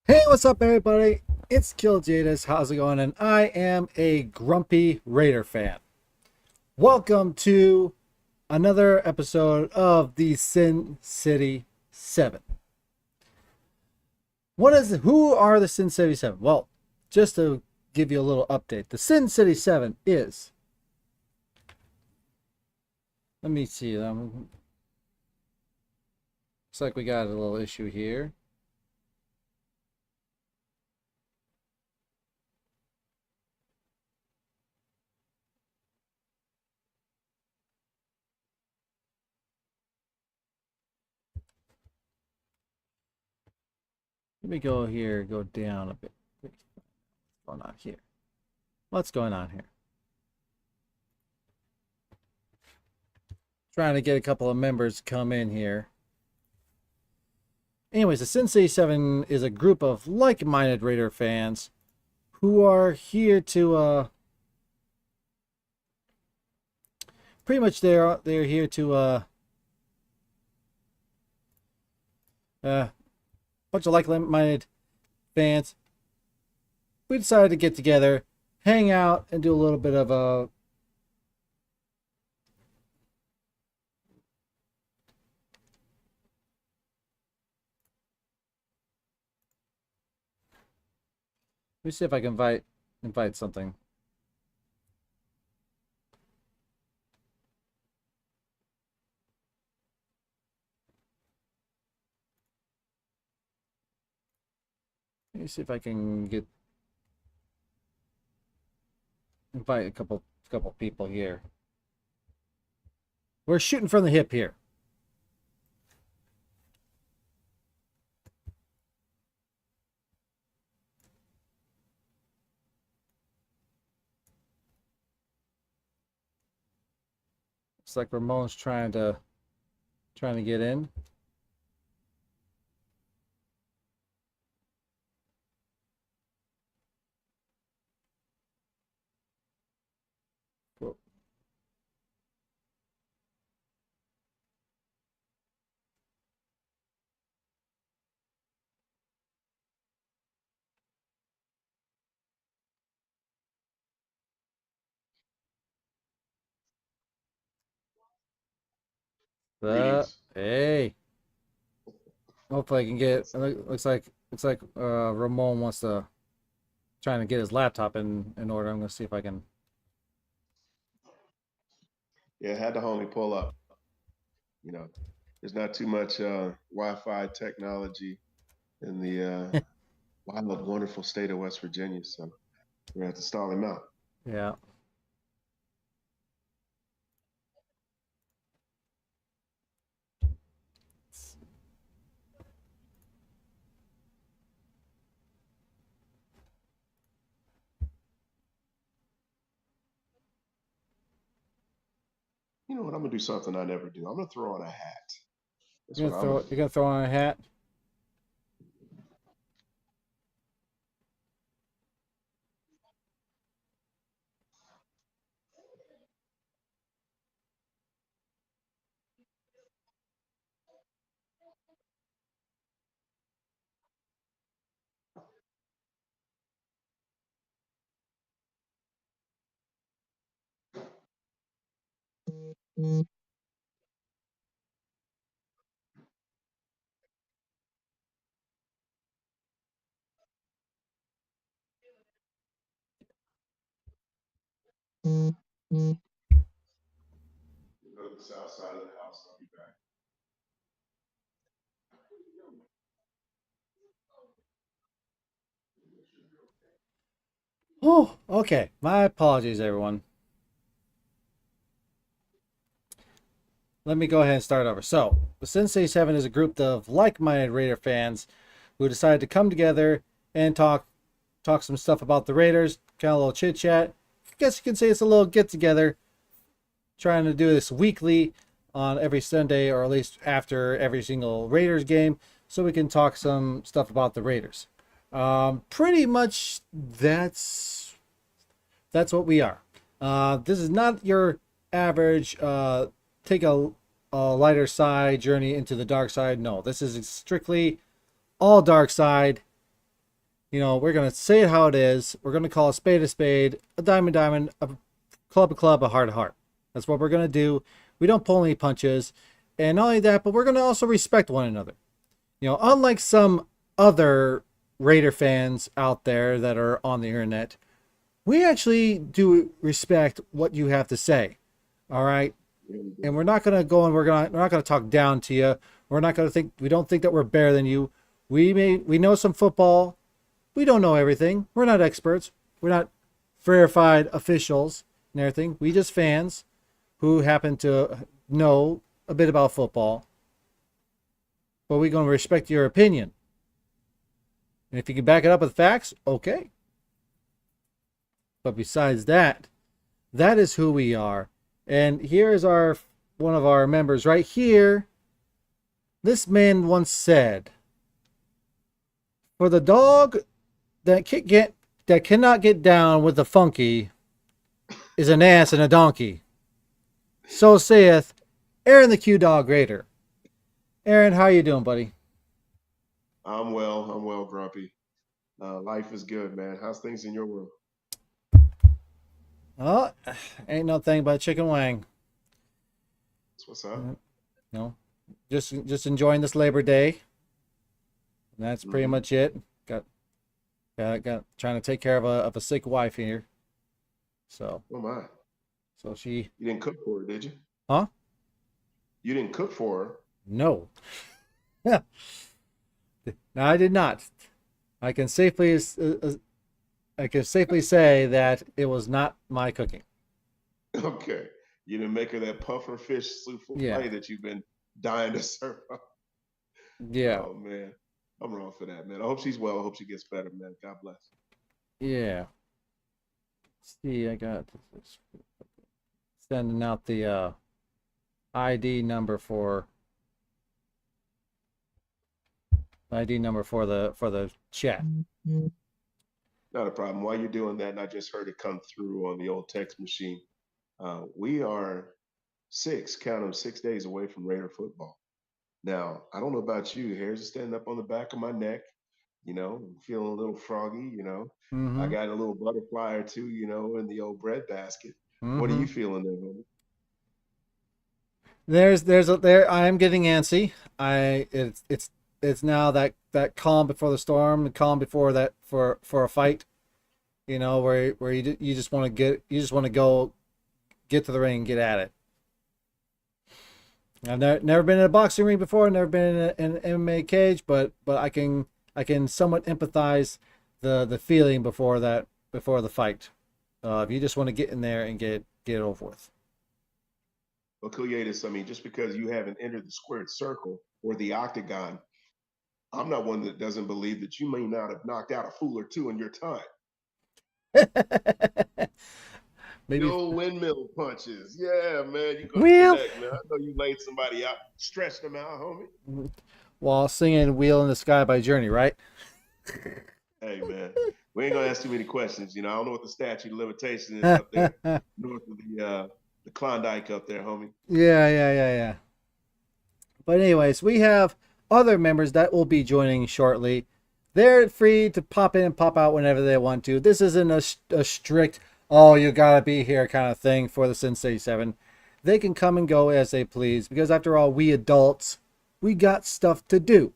Hey, what's up, everybody? It's Kill Jadis. How's it going? And I am a grumpy Raider fan. Welcome to another episode of the Sin City 7. Who are the Sin City 7? Well, just to give you a little update, the Sin City 7 is. Let me see. Looks like we got a little issue here. Let me go here, go down a bit. What's going on here? What's going on here? Trying to get a couple of members to come in here. Anyways, the Sin City 7 is a group of like-minded Raider fans who are here to pretty much they're here to bunch of like-minded fans. We decided to get together, hang out, and do a little bit of a let me see if I can invite something. Let me see if I can invite a couple people here. We're shooting from the hip here. Looks like Ramon's trying to get in. Greetings. Hey. Hopefully I can get. Looks like Ramon wants to trying to get his laptop in order. I'm gonna see if I can. Yeah, had the homie pull up. You know, there's not too much Wi-Fi technology in the wild, wonderful state of West Virginia, so we're gonna have to stall him out. Yeah. You know what? I'm gonna do something I never do. I'm gonna throw on a hat. That's You're what gonna I'm gonna throw. do. You're gonna throw on a hat. Go to the south side of the house. I'll be back. Oh, okay. My apologies, everyone. Let me go ahead and start over. So, the Sensei 7 is a group of like-minded Raider fans who decided to come together and talk some stuff about the Raiders, kind of a little chit chat. I guess you can say it's a little get together. Trying to do this weekly on every Sunday, or at least after every single Raiders game, so we can talk some stuff about the Raiders. Pretty much that's what we are. This is not your average take a lighter side journey into the dark side. No, this is strictly all dark side. we're gonna say it how it is. We're gonna call a spade, a diamond, a club, a heart, a heart. That's what we're gonna do. We don't pull any punches, and not only that, but we're gonna also respect one another. Unlike some other Raider fans out there that are on the internet, we actually do respect what you have to say. All right, and we're not gonna go and we're not gonna talk down to you. We don't think that we're better than you. We know some football. We don't know everything. We're not experts. We're not verified officials and everything. We just fans who happen to know a bit about football. But we're going to respect your opinion. And if you can back it up with facts, okay. But besides that, that is who we are. And here is one of our members right here. This man once said, "For the dog that cannot get down with the funky is an ass and a donkey. So saith Aaron the Q Dog Raider." Aaron, how you doing, buddy? I'm well. I'm well, Grumpy. Life is good, man. How's things in your world? Oh, ain't no thing but chicken wang. That's what's up. No, just enjoying this Labor Day. And that's pretty much it. Got trying to take care of a sick wife here. So, Oh my. so she, You didn't cook for her, did you? huh? You didn't cook for her. No. No, I did not. I can safely say that it was not my cooking. Okay. You didn't make her that puffer fish souffle Yeah. that you've been dying to serve up. Yeah. Oh man. I'm wrong for that, man. I hope she's well. I hope she gets better, man. God bless. Yeah. See, I got sending out the ID number for the chat. Not a problem. While you're doing that, and I just heard it come through on the old text machine. We are count them, 6 days away from Raider football. Now, I don't know about you. Hairs are standing up on the back of my neck. I'm feeling a little froggy. I Mm-hmm. got a little butterfly or two, in the old bread basket. What are Mm-hmm. you feeling there, homie? There I am getting antsy. It's now that calm before the storm, the calm before that for a fight. Where you just want to go get to the ring and get at it. I've never been in a boxing ring before. Never been in an MMA cage, but I can somewhat empathize the feeling before the fight. If you just want to get in there and get it over with. Well, Kuyatis, I mean, just because you haven't entered the squared circle or the octagon, I'm not one that doesn't believe that you may not have knocked out a fool or two in your time. Maybe The old windmill punches. Yeah, man, you go wheel connect, man. I know you laid somebody out, stretched them out, homie. while singing "Wheel in the Sky" by Journey, right? Hey, man, we ain't gonna ask too many questions. I don't know what the statute of limitation is up there north of the Klondike up there, homie. Yeah. But anyways, we have other members that will be joining shortly. They're free to pop in and pop out whenever they want to. This isn't a strict, "oh, you gotta be here" kind of thing for the Sensei 7. They can come and go as they please because after all, we adults, we got stuff to do.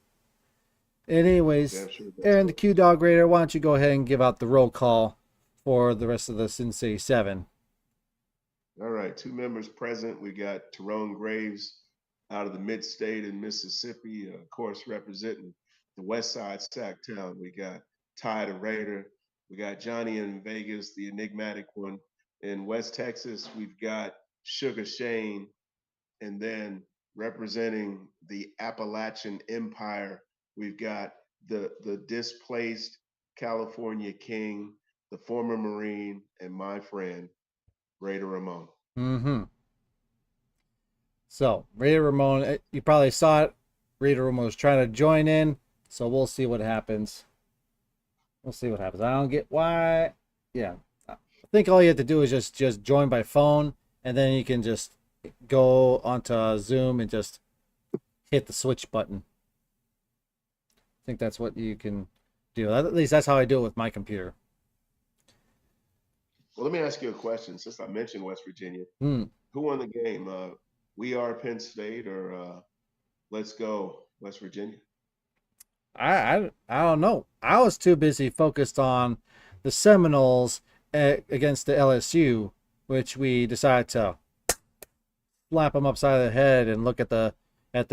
Anyways, Sure Aaron the Q Dog Raider, why don't you go ahead and give out the roll call for the rest of the Sensei 7? All right, 2 members present. We got Tyrone Graves out of the mid-state in Mississippi, of course, representing the West Side Sacktown. We got Ty the Raider. We got Johnny in Vegas, the enigmatic one. In West Texas, we've got Sugar Shane. And then representing the Appalachian Empire, we've got the displaced California King, the former Marine, and my friend, Raider Ramon. Mm-hmm. So, Raider Ramon, you probably saw it. Raider Ramon was trying to join in, so we'll see what happens. I don't get why. Yeah, I think all you have to do is just join by phone, and then you can just go onto Zoom and just hit the switch button. I think that's what you can do. At least that's how I do it with my computer. Well, let me ask you a question. Since I mentioned West Virginia, Hmm. who won the game? We are Penn State or let's go West Virginia? I don't know. I was too busy focused on the Seminoles against the LSU, which we decided to slap them upside the head and look at the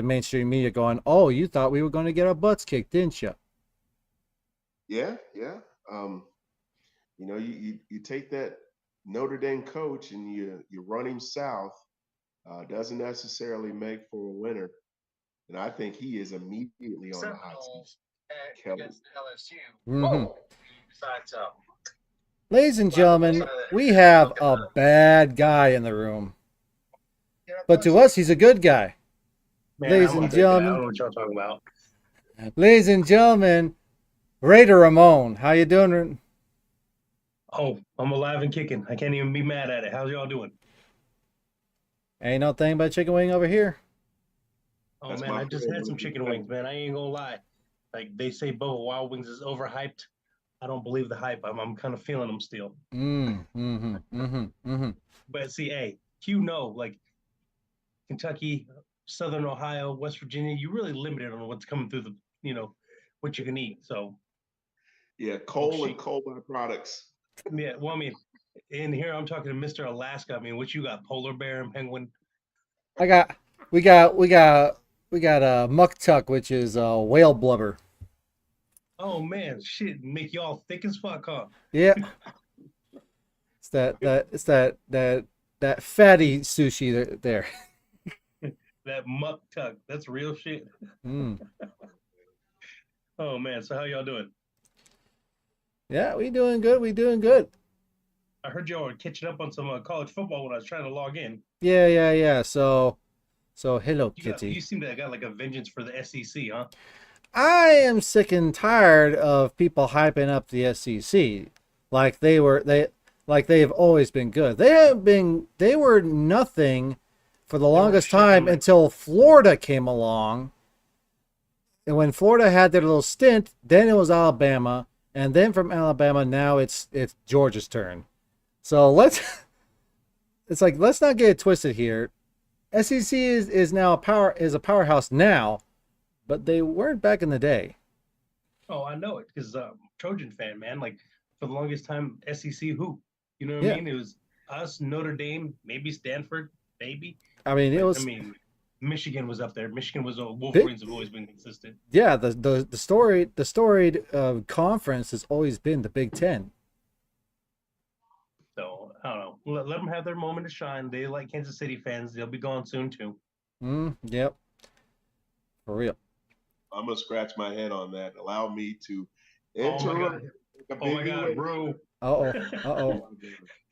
mainstream media going, "Oh, you thought we were going to get our butts kicked, didn't you?" Yeah, yeah. Um, you take that Notre Dame coach and you run him south. Doesn't necessarily make for a winner, and I think he is immediately on the hot seat. Kelly. Mm-hmm. Ladies and gentlemen, we have a bad guy in the room, but to us, he's a good guy. Man, Ladies I'm a and good guy. I don't gentlemen, know what y'all talking about. ladies and gentlemen, Raider Ramon, how you doing? Oh, I'm alive and kicking. I can't even be mad at it. How's y'all doing? Ain't no thing but chicken wing over here. Oh That's man, my I just friend. had some chicken wings, man. I ain't gonna lie. Like they say, Buffalo Wild Wings is overhyped. I don't believe the hype. I'm kind of feeling them still. But see, hey, like Kentucky, Southern Ohio, West Virginia, you really limited on what's coming through what you can eat. So, Yeah, coal and coal byproducts. yeah. Well, I mean, in here I'm talking to Mr. Alaska. I mean, what you got? Polar bear and penguin. I got, we got a muck tuck, which is whale blubber. Oh man, shit, make y'all thick as fuck, huh? Yeah, it's that fatty sushi there. That muck tuck. That's real shit. Mm. Oh man, so how y'all doing? Yeah, we doing good. We doing good. I heard y'all were catching up on some college football when I was trying to log in. Yeah. So hello, You Kitty. seem to have got like a vengeance for the SEC, huh? I am sick and tired of people hyping up the SEC like they've always been good. They were nothing for the longest time until Florida came along. And when Florida had their little stint, then it was Alabama, and then from Alabama now it's Georgia's turn. So let's not get it twisted here. SEC is now a powerhouse now, but they weren't back in the day. Oh, I know it because Trojan fan, man. Like for the longest time, SEC who? You know what Yeah. I mean? It was us, Notre Dame, maybe Stanford, maybe. I mean, it But, was. I mean, Michigan was up there. Michigan was Wolverines have always been consistent. Yeah, the storied conference has always been the Big Ten. So I don't know. Let them have their moment to shine. They like Kansas City fans. They'll be gone soon too. Yep, for real. I'm gonna scratch my head on that. Allow me to Oh my god! Oh my god, bro! Uh oh.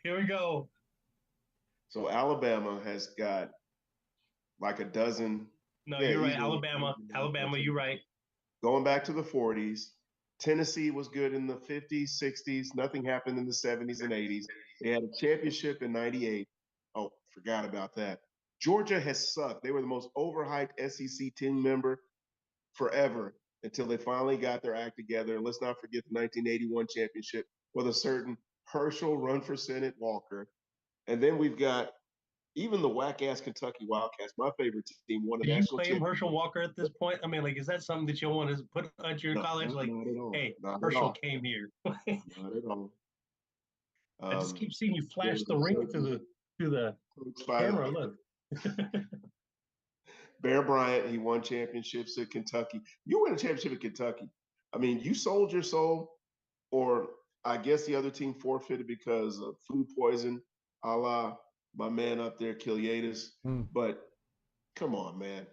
Here we go. So Alabama has got like a dozen. No, you're right. Alabama, you're right. Going back to the 40s, Tennessee was good in the 50s, 60s. Nothing happened in the 70s and 80s. They had a championship in 98. Oh, forgot about that. Georgia has sucked. They were the most overhyped SEC team member forever until they finally got their act together. And let's not forget the 1981 championship with a certain Herschel Run for Senate Walker. And then we've got even the whack ass Kentucky Wildcats, my favorite team, won a Do you national claim championship. Herschel Walker at this point? I mean, like, is that something that you want to put at your college? Like, not at all. hey, Not Herschel came here. not at all. I just keep seeing you flash the ring through the camera. Look. Bear Bryant, he won championships at Kentucky. You win a championship at Kentucky. I mean, you sold your soul, or I guess the other team forfeited because of food poison, a la my man up there, Kiliatis. But come on, man.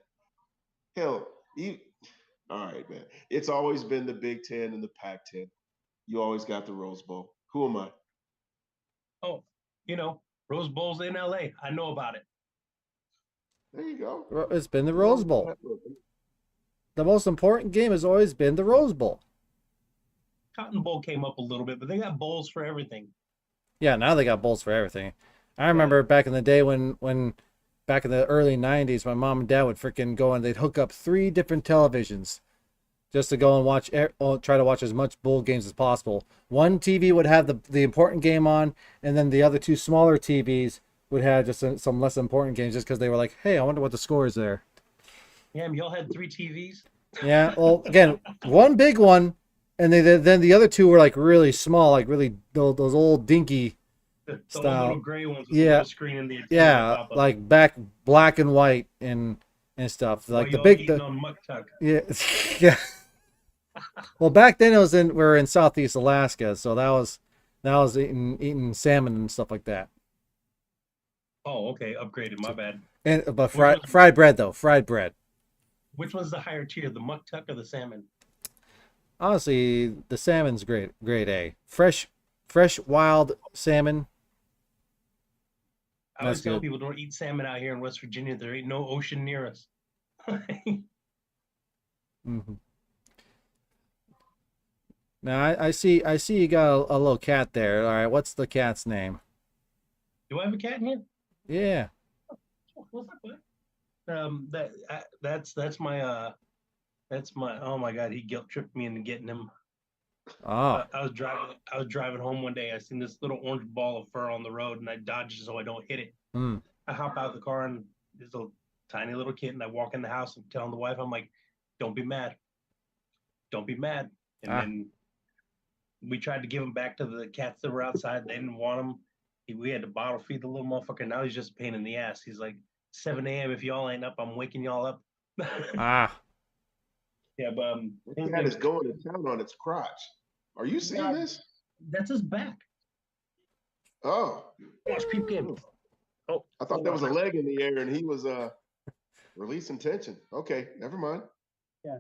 Hell, all right, man. It's always been the Big Ten and the Pac-10. You always got the Rose Bowl. Who am I? Oh, Rose Bowl's in LA. I know about it. There you go. It's been the Rose Bowl. The most important game has always been the Rose Bowl. Cotton Bowl came up a little bit, but they got bowls for everything. Yeah, now they got bowls for everything. I remember back in the day when back in the early 90s, my mom and dad would freaking go and they'd hook up 3 different televisions just to go and try to watch as much bowl games as possible. One TV would have the important game on, and then the other two smaller TVs would have just some less important games, just because they were like, hey, I wonder what the score is there. Yeah, y'all had 3 TVs. Yeah, well, again, one big one, and then the other two were like really small, like really those old dinky The old style. little gray ones with Yeah. the screen and the TV on Yeah, top of like black and white and stuff. while Like the y'all big eating on muck tuck. yeah yeah. Well, back then we were in Southeast Alaska, so that was eating salmon and stuff like that. Oh, okay, upgraded. My bad. And but Which fried bread though, fried bread. Which one's the higher tier, the muck tuck or the salmon? Honestly, the salmon's great, grade A. Fresh wild salmon. I always That's tell good. people don't eat salmon out here in West Virginia. There ain't no ocean near us. Mm-hmm. Now I see you got a little cat there. All right, what's the cat's name? Do I have a cat in here? Yeah. What's up, bud? That's my oh my god, he guilt tripped me into getting him. Oh. I was driving home one day. I seen this little orange ball of fur on the road, and I dodged so I don't hit it. Mm. I hop out of the car, and there's a tiny little kid, and I walk in the house and telling the wife, I'm like, "Don't be mad, don't be mad." And then we tried to give him back to the cats that were outside. They didn't want him. We had to bottle feed the little motherfucker. Now he's just a pain in the ass. He's like, 7 a.m. If y'all ain't up, I'm waking y'all up. Ah. Yeah, but The cat is going to town on its crotch. Are you seeing this? That's his back. Oh, Watch peep game. Oh, I thought there was a leg in the air and he was releasing tension. Okay, never mind. Yeah.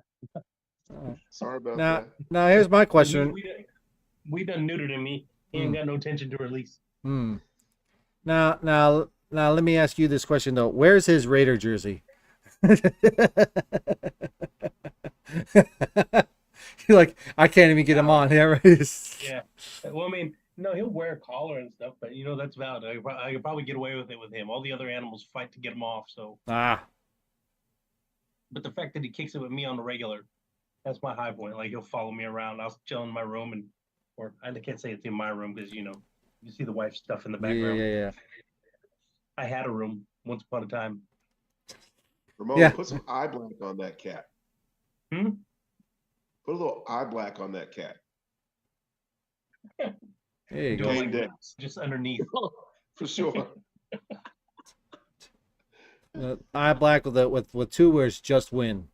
Sorry about Now, that. now here's my question. We done neutered him. He ain't got no tension to release. Hmm. Now, let me ask you this question though. Where's his Raider jersey? You're like, I can't even get him on. Yeah, right. Yeah. Well, I mean, no, he'll wear a collar and stuff, but that's valid. I could probably get away with it with him. All the other animals fight to get him off. So, Ah. but the fact that he kicks it with me on the regular, that's my high point. Like he'll follow me around. I'll chill in my room or I can't say it's in my room because you see the wife's stuff in the background. Yeah. I had a room once upon a time. Ramon, Yeah. put some eye black on that cat. Hmm? Put a little eye black on that cat. There you Do go. it Game day. just underneath. For sure. Eye black with 2 words, just win.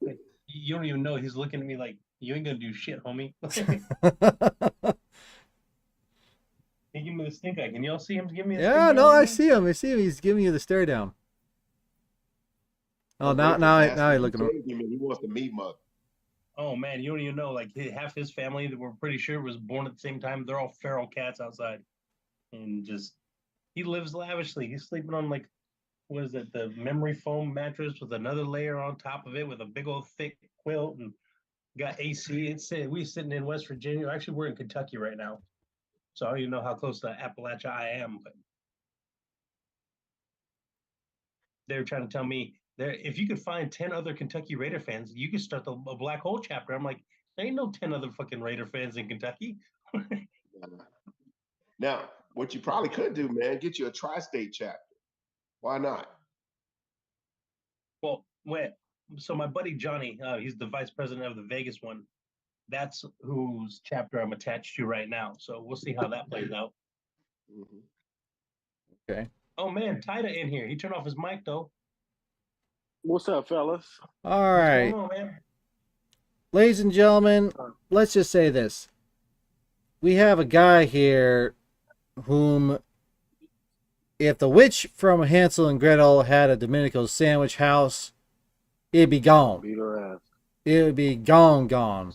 You don't even know. He's looking at me like, you ain't gonna do shit, homie. He give me the stink eye. Can y'all see him give me the stink eye? Yeah, no, right I now? see him. He's giving you the stare down. Oh, now he looking. He wants the meat mug. Oh man, you don't even know. Like half his family that we're pretty sure was born at the same time. They're all feral cats outside, and just he lives lavishly. He's sleeping on like, what is it? The memory foam mattress with another layer on top of it with a big old thick quilt and got AC. We're sitting in West Virginia. Actually, we're in Kentucky right now, so I don't even know how close to Appalachia I am. But they're trying to tell me if you could find 10 other Kentucky Raider fans, you could start a black hole chapter. I'm like, there ain't no 10 other fucking Raider fans in Kentucky. Now, what you probably could do, man, get you a tri-state chapter. Why not? Well, so my buddy Johnny, he's the vice president of the Vegas one. That's whose chapter I'm attached to right now. So we'll see how that plays out. Mm-hmm. Okay. Oh man, Tida in here. He turned off his mic though. What's up, fellas? All What's right, going on, man? ladies and gentlemen, let's just say this: we have a guy here whom, if the witch from Hansel and Gretel had a Domenico sandwich house, it'd be gone. Beat her ass. It would be gone.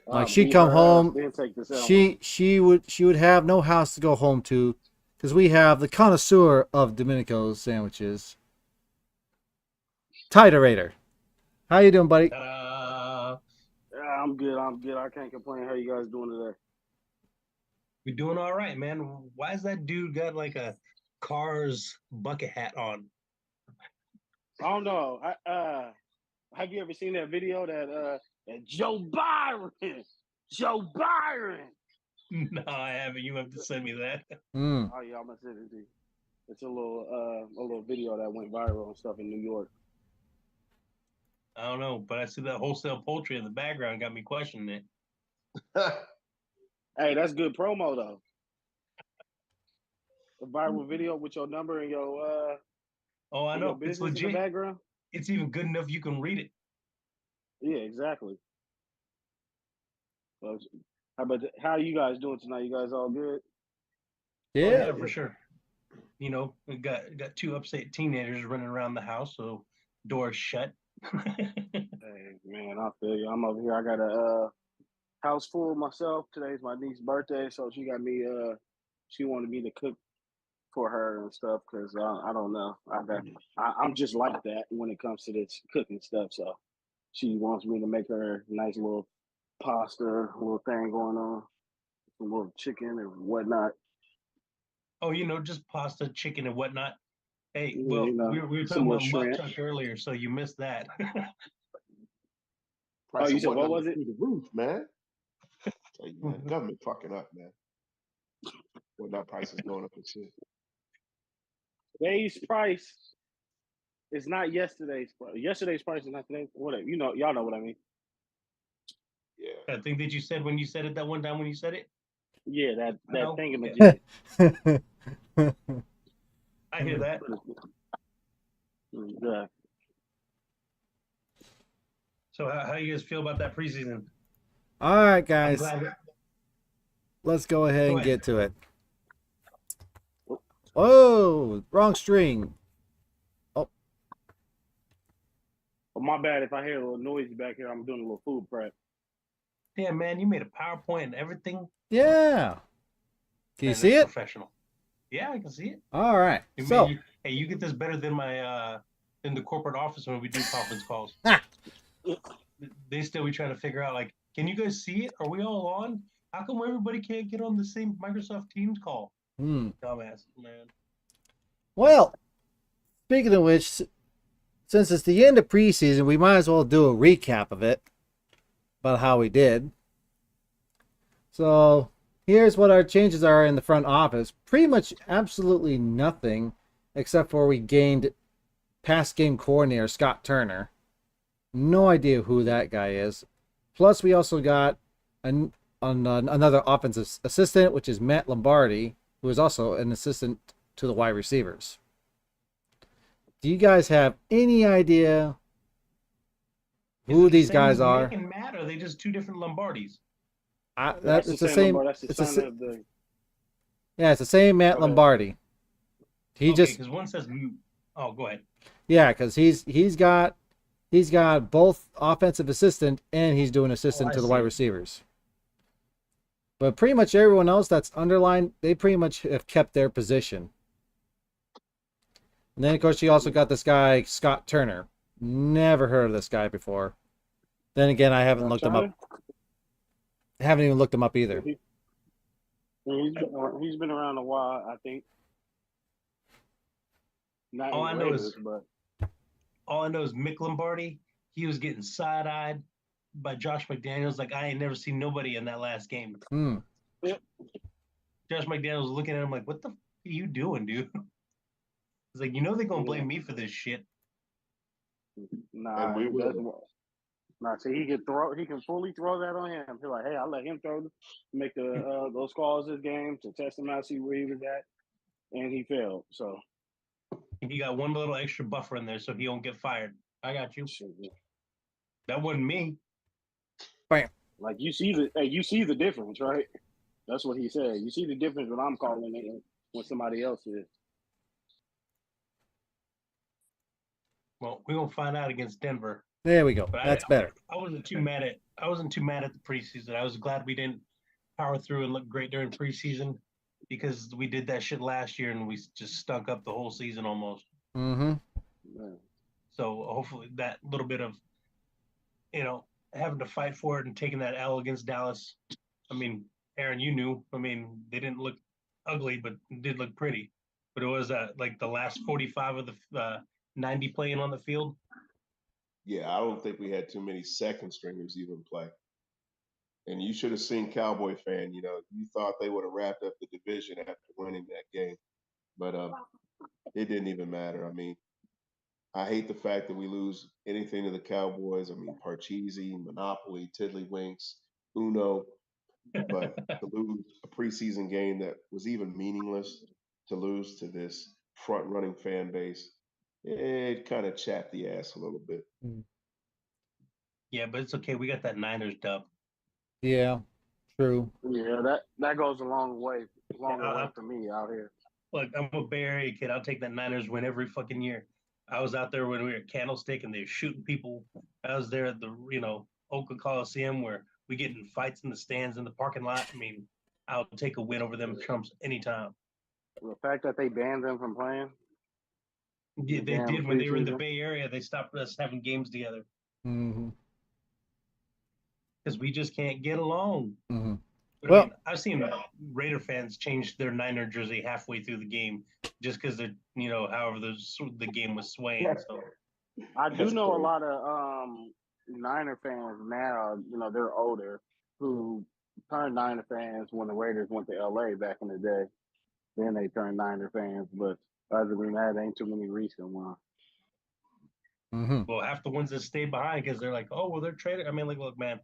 Like she'd Beat come her home, ass, then take the sandwich. she would have no house to go home to, because we have the connoisseur of Domenico sandwiches, Titerator. How you doing, buddy? Ta-da! Yeah, I'm good. I can't complain. How you guys doing today? We doing all right, man. Why is that dude got like a Cars bucket hat on? I don't know. have you ever seen that video that Joe Byron, Joe Byron? No, I haven't. You have to send me that. Hmm. Oh yeah, I'm gonna send it to you. It's a little video that went viral and stuff in New York. I don't know, but I see that wholesale poultry in the background got me questioning it. Hey, that's good promo though. A viral video with your number and Oh, I your know. It's business in the legit. background. It's even good enough you can read it. Yeah, exactly. So, how are you guys doing tonight? You guys all good? Oh Yeah. yeah, for sure. You know, we got two upstate teenagers running around the house, so doors shut. Hey man, I feel you. I'm over here. I got a house full myself. Today's my niece's birthday, so she got me. She wanted me to cook for her and stuff because I don't know. I'm just like that when it comes to this cooking stuff. So she wants me to make her a nice little pasta, little thing going on, some little chicken and whatnot. Oh, you know, just pasta, chicken, and whatnot. Hey, Yeah, well, you know, we were some talking little about mutt shrimp. chuck earlier, so you missed that. Oh, Price you of said what whatnot was it? through the roof, man. Tell you, man, government fucking up, man. Whatnot prices going up and shit. Today's price is not yesterday's price. Yesterday's price is not today's. Whatever. You know, y'all know what I mean. Yeah. That thing that you said when you said it that one time when you said it. Yeah, I that know. thingamajig. I hear that. Yeah. So how you guys feel about that preseason? All right, I'm guys. glad. Let's go ahead Go and ahead. get to it. Oh, wrong string. Oh, my bad if I hear a little noise back here. I'm doing a little food prep. Damn, man, you made a PowerPoint and everything. Yeah. Can you Man, see that's it? professional. Yeah, I can see it. All right. You So, hey, you get this better than my than the corporate office when we do conference calls. They still be trying to figure out like, can you guys see it? Are we all on? How come everybody can't get on the same Microsoft Teams call? Dumbass, man. well, speaking of which, since it's the end of preseason, we might as well do a recap of it about how we did. So, here's what our changes are in the front office. Pretty much absolutely nothing except for we gained pass game coordinator Scott Turner. No idea who that guy is. Plus, we also got another offensive assistant, which is Matt Lombardi, who is also an assistant to the wide receivers. Do you guys have any idea who these guys are? Nick and Matt, or are they just two different Lombardis? That's It's the the same. same. That's the It's son of the. yeah, it's the same Matt Go ahead. Lombardi. He Okay, just because one says, oh, go ahead. yeah, because he's got both offensive assistant and he's doing assistant I to the wide see. receivers. But pretty much everyone else that's underlined, they pretty much have kept their position. And then of course you also got this guy Scott Turner. Never heard of this guy before. Then again, I haven't looked him up. I haven't even looked him up either. He's been around a while, I think. Not All in I the know Raiders, is- but All I know is Mick Lombardi. He was getting side-eyed by Josh McDaniels. Like I ain't never seen nobody in that last game. Hmm. Josh McDaniels was looking at him like, "What the f- are you doing, dude?" He's like, "You know they're gonna blame me for this shit." nah, And we he will. doesn't. Nah, see, he can fully throw that on him. He's like, hey, I let him make those calls this game to test him out, see where he was at, and he failed. So He got one little extra buffer in there so he don't get fired. I got you. shit, That wasn't me. Bam. like you see the difference, right? That's what he said. You see the difference when I'm calling it and when somebody else is. Well, we're gonna find out against Denver. There we go. But That's better. I wasn't too mad at the preseason. I was glad we didn't power through and look great during preseason because we did that shit last year and we just stunk up the whole season almost. Mm-hmm. Man. So hopefully that little bit of, having to fight for it and taking that L against Dallas. I mean, Aaron, you knew. I mean, they didn't look ugly, but did look pretty. But it was like the last 45 of the 90 playing on the field. yeah, I don't think we had too many second stringers even play. And you should have seen Cowboy fan. You thought they would have wrapped up the division after winning that game, but it didn't even matter. I mean, I hate the fact that we lose anything to the Cowboys. I mean, Parcheesi, Monopoly, Tiddlywinks, Uno, but to lose a preseason game that was even meaningless, to lose to this front running fan base, it kind of chapped the ass a little bit. Yeah, but it's okay. We got that Niners dub. Yeah, true. Yeah, that goes a long way, Yeah, longer way for me out here. look, I'm a Bay Area kid. I'll take that Niners win every fucking year. I was out there when we were at Candlestick and they were shooting people. I was there at the Oakland Coliseum where we get in fights in the stands in the parking lot. I mean, I'll take a win over them Trumps anytime. The fact that they banned them from playing, Yeah, they damn did when they were in the preseason. Bay Area. They stopped us having games together Mm-hmm. because we just can't get along. Mm-hmm. But Well- I mean, I've seen Raider fans change their Niner jersey halfway through the game just because they're however the game was swaying. So I do That's know a crazy. lot of Niner fans now. They're older who turned Niner fans when the Raiders went to LA back in the day. Then they turned Niner fans, but other than that, ain't too many recent ones. Mm-hmm. well, half the ones that stay behind because they're like, oh, well, they're traded. I mean, like, look, man,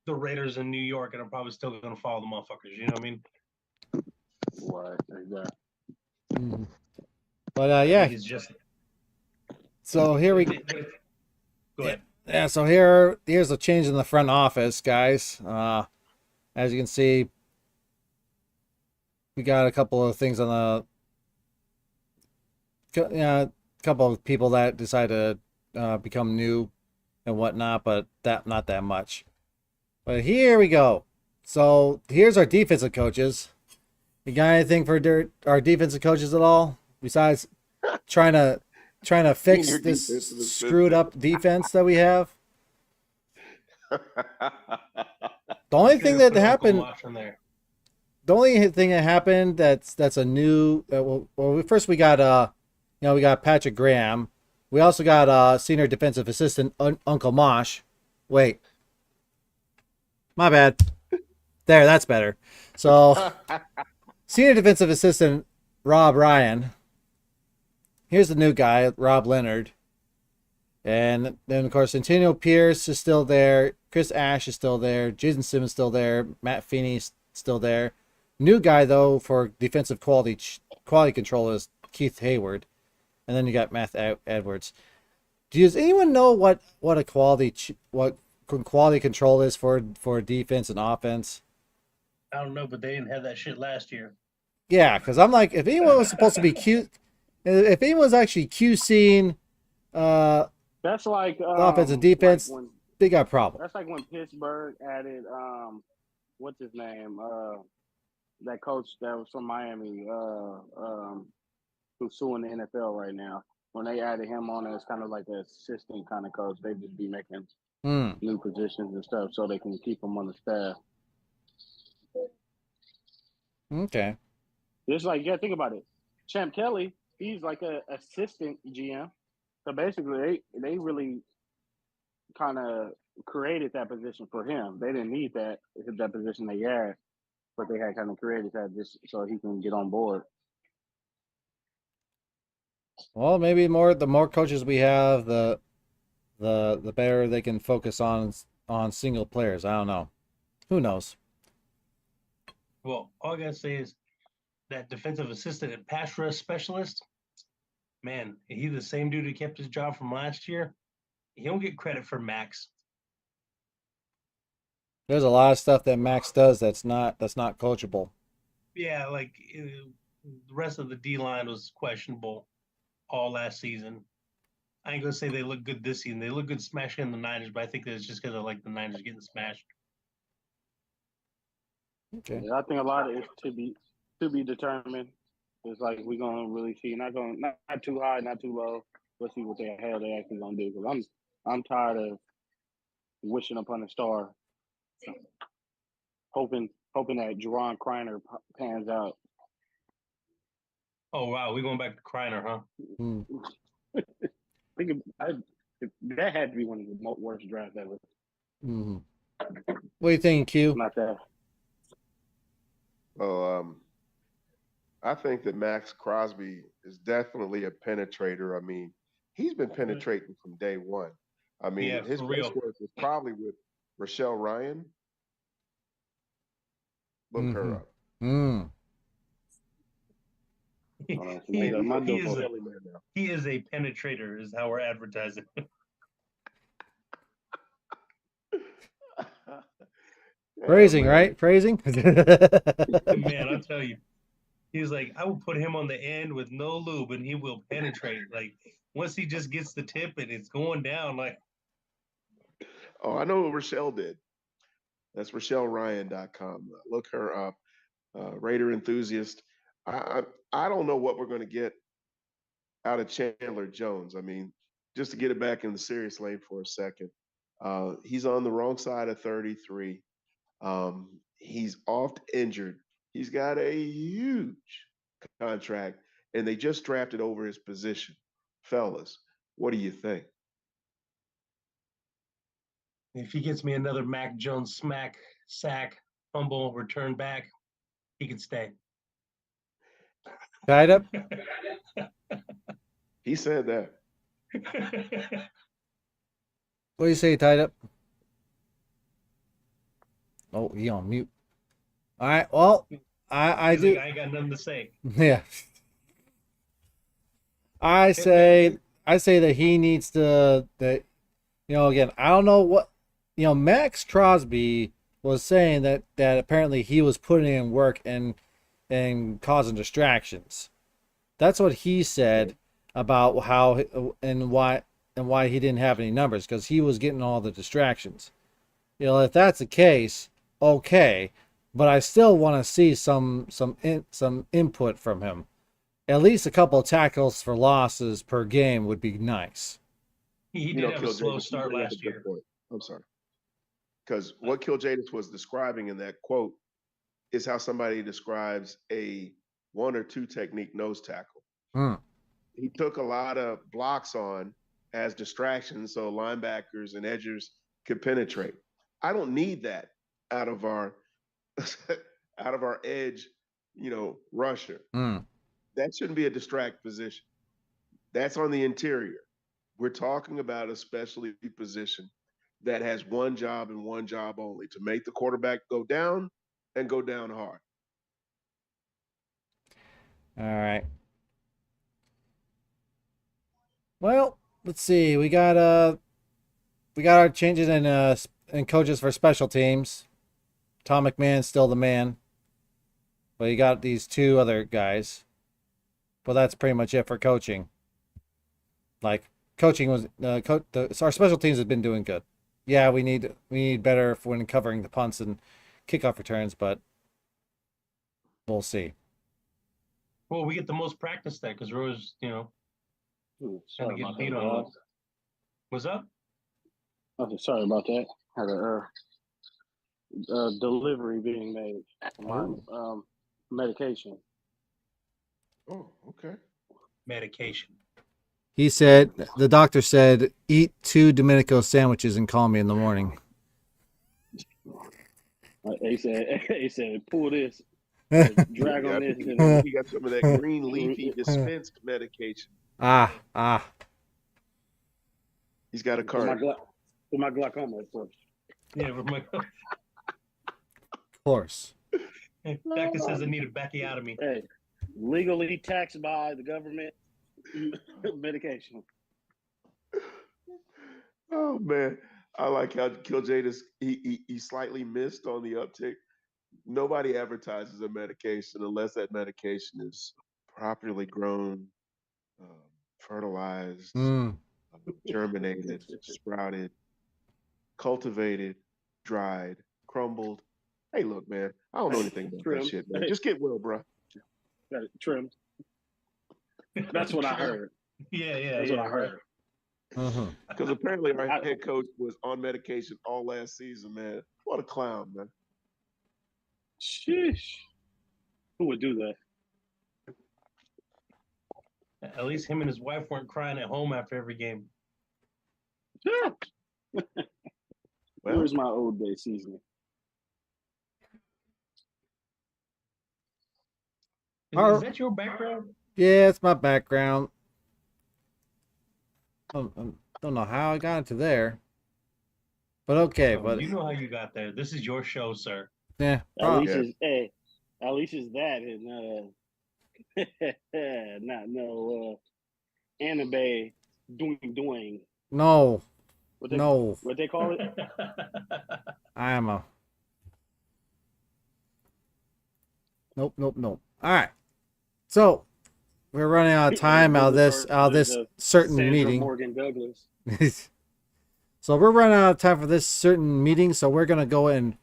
the Raiders in New York and I'm probably still going to follow the motherfuckers. You know what I mean? What? Exactly. Mm-hmm. But I yeah. think it's just. So here we Go ahead. Yeah, so here's a change in the front office, guys. As you can see, we got a couple of things on a couple of people that decide to become new and whatnot, but not that much. But here we go. So here's our defensive coaches. You got anything for our defensive coaches at all besides trying to fix Senior this defensive screwed up defense that we have? The only thing that happened, the only thing that happened that's a new. First we got we got Patrick Graham. We also got senior defensive assistant Uncle Mosh. Wait, my bad. There, that's better. So senior defensive assistant Rob Ryan. Here's the new guy, Rob Leonard. And then, of course, Antonio Pierce is still there. Chris Ash is still there. Jason Simmons is still there. Matt Feeney's still there. New guy, though, for defensive quality control is Keith Hayward. And then you got Matt Edwards. Does anyone know what quality control is for defense and offense? I don't know, but they didn't have that shit last year. Yeah, because I'm like, if anyone was supposed to be if anyone was actually QCing That's like offense and defense, like they got a problem. that's like when Pittsburgh added what's his name? That coach that was from Miami, who's suing the NFL right now. When they added him on as kind of like an assistant kind of coach, they just be making new positions and stuff so they can keep him on the staff. Okay. Just like, yeah, think about it. Champ Kelly, he's like an assistant GM. So basically, they really kind of created that position for him. They didn't need that position they had, but they had kind of created that just so he can get on board. Well, maybe the more coaches we have, the better they can focus on single players. I don't know. Who knows? Well, all I gotta say is that defensive assistant and pass rush specialist, man, he's the same dude who kept his job from last year. He don't get credit for Max. There's a lot of stuff that Max does that's not coachable. Yeah, like the rest of the D line was questionable all last season. I ain't gonna say they look good this season. They look good smashing the Niners, but I think that's just because of like the Niners getting smashed. Okay. Yeah, I think a lot of it to be determined. It's like we're gonna really see, not too high, not too low. Let's see what the hell they actually gonna do. Because I'm tired of wishing upon a star, hoping that Jerron Kreiner pans out. Oh wow, we're going back to Kreiner, huh? That had to be one of the worst drafts ever. Mm-hmm. What do you think, Q? Not that. Well, I think that Max Crosby is definitely a penetrator. I mean, he's been penetrating from day one. I mean, Yeah, his for best real. work was probably with Rochelle Ryan. Look her up. Mm. He, He, My he's is a a Philly man now. he is a penetrator, is how we're advertising. Phrasing, man. right? Phrasing. Man, I'll tell you, he's like, I will put him on the end with no lube, and he will penetrate. Like once he just gets the tip and it's going down, like Oh, I know what Rochelle did. That's RochelleRyan.com. Look her up. Raider enthusiast. I don't know what we're going to get out of Chandler Jones. I mean, just to get it back in the serious lane for a second, he's on the wrong side of 33. He's oft injured. He's got a huge contract, and they just drafted over his position. Fellas, what do you think? if he gets me another Mac Jones sack, fumble, return back, he can stay. Tied up. He said that. What do you say, tied up? Oh, he on mute. All right. Well, I He's do. like, I ain't got nothing to say. Yeah. I say that he needs to that again, I don't know what Max Crosby was saying that apparently he was putting in work and causing distractions. That's what he said about how and why he didn't have any numbers, because he was getting all the distractions. If that's the case, okay, but I still want to see some input from him. At least a couple of tackles for losses per game would be nice. He did have a slow Jadis, start last year. I'm sorry. Because what Jadis was describing in that quote is how somebody describes a one or two technique nose tackle. He took a lot of blocks on as distractions so linebackers and edgers could penetrate. I don't need that out of our edge, rusher. That shouldn't be a distract position. That's on the interior. We're talking about a specialty position that has one job and one job only: to make the quarterback go down and go down hard. All right. Well, let's see. We got our changes in coaches for special teams. Tom McMahon's still the man, but you got these two other guys. But that's pretty much it for coaching. Like coaching was our special teams has been doing good. Yeah, we need better when covering the punts and kickoff returns, but we'll see. Well, we get the most practice then because Rose, trying to get beat on those. What's up? Okay, sorry about that. Had a delivery being made for my medication. Oh, okay. Medication. The doctor said, eat 2 Domenico sandwiches and call me in the morning. He said, pull this, drag on this. He got some of that green leafy dispensed medication. Ah. He's got a card. For my glaucoma, of course. Yeah, Of course. Doctor says I need a backiotomy. Hey, legally taxed by the government medication. Oh man, I like how Jadis he slightly missed on the uptick. Nobody advertises a medication unless that medication is properly grown, fertilized, germinated, sprouted, cultivated, dried, crumbled. Hey, look, man, I don't know anything about that shit, man. Just get well, bro. Got it trimmed. That's what I heard. Yeah. That's what I heard. Because apparently our head coach was on medication all last season, man. What a clown, man. Sheesh. Who would do that? At least him and his wife weren't crying at home after every game. Well, Where's my Old Bay seasoning? Our- Is that your background? Yeah, it's my background. I don't know how I got into there, but okay. Oh, But you know how you got there. This is your show, sir. yeah, At least Yeah. it's at least it's that and not no anime doing. no, What they no. what they call it? I am a nope, nope, nope. All right. So we're running out of time out of this certain Sandra meeting. Morgan Douglas. So we're running out of time for this certain meeting. So we're gonna go and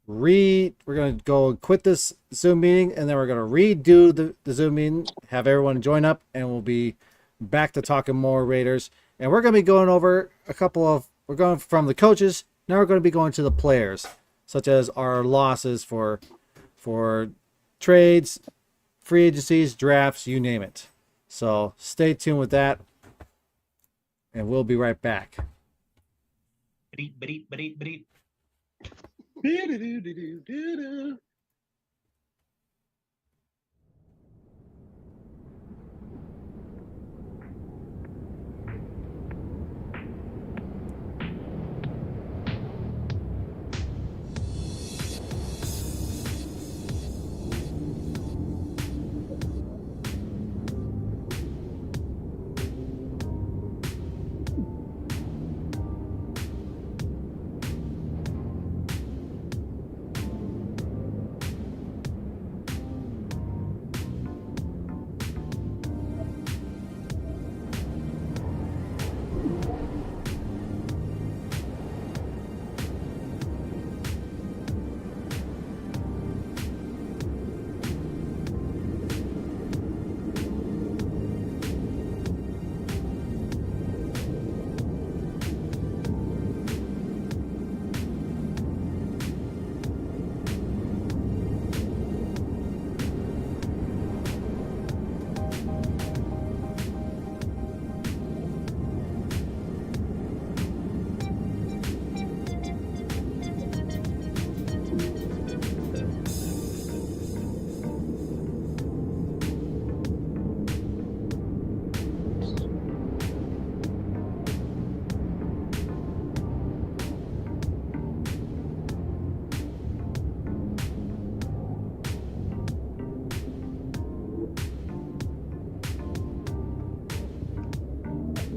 we're gonna go quit this Zoom meeting, and then we're gonna redo the Zoom meeting, have everyone join up, and we'll be back to talking more Raiders. And we're gonna be going over we're going from the coaches, now we're gonna be going to the players, such as our losses for trades, free agencies, drafts, you name it. So stay tuned with that, and we'll be right back. Beep, beep, beep, beep. Do-do-do-do-do-do.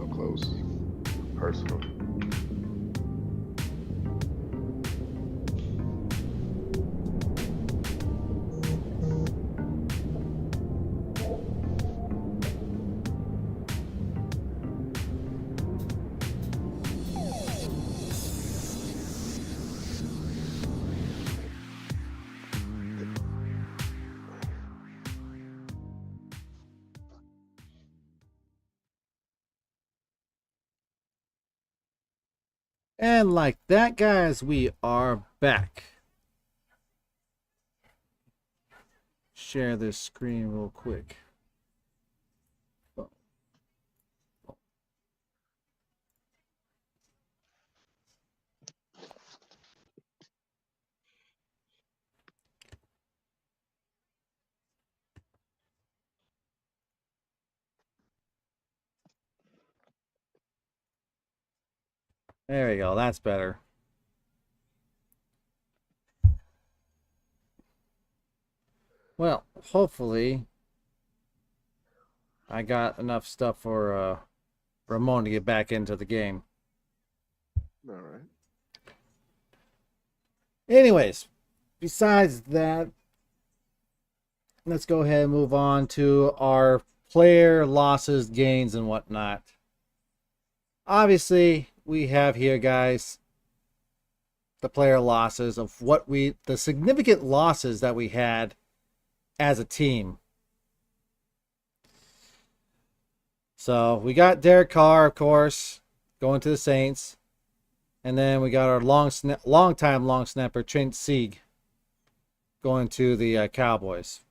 up close, personal. And like that, guys, we are back. Share this screen real quick. There we go. That's better. Well, hopefully I got enough stuff for Ramon to get back into the game. All right. Anyways, besides that, let's go ahead and move on to our player losses, gains, and whatnot. Obviously, we have here, guys, the player losses of the significant losses that we had as a team. So we got Derek Carr, of course, going to the Saints. And then we got our long-time long snapper, Trent Sieg, going to the Cowboys.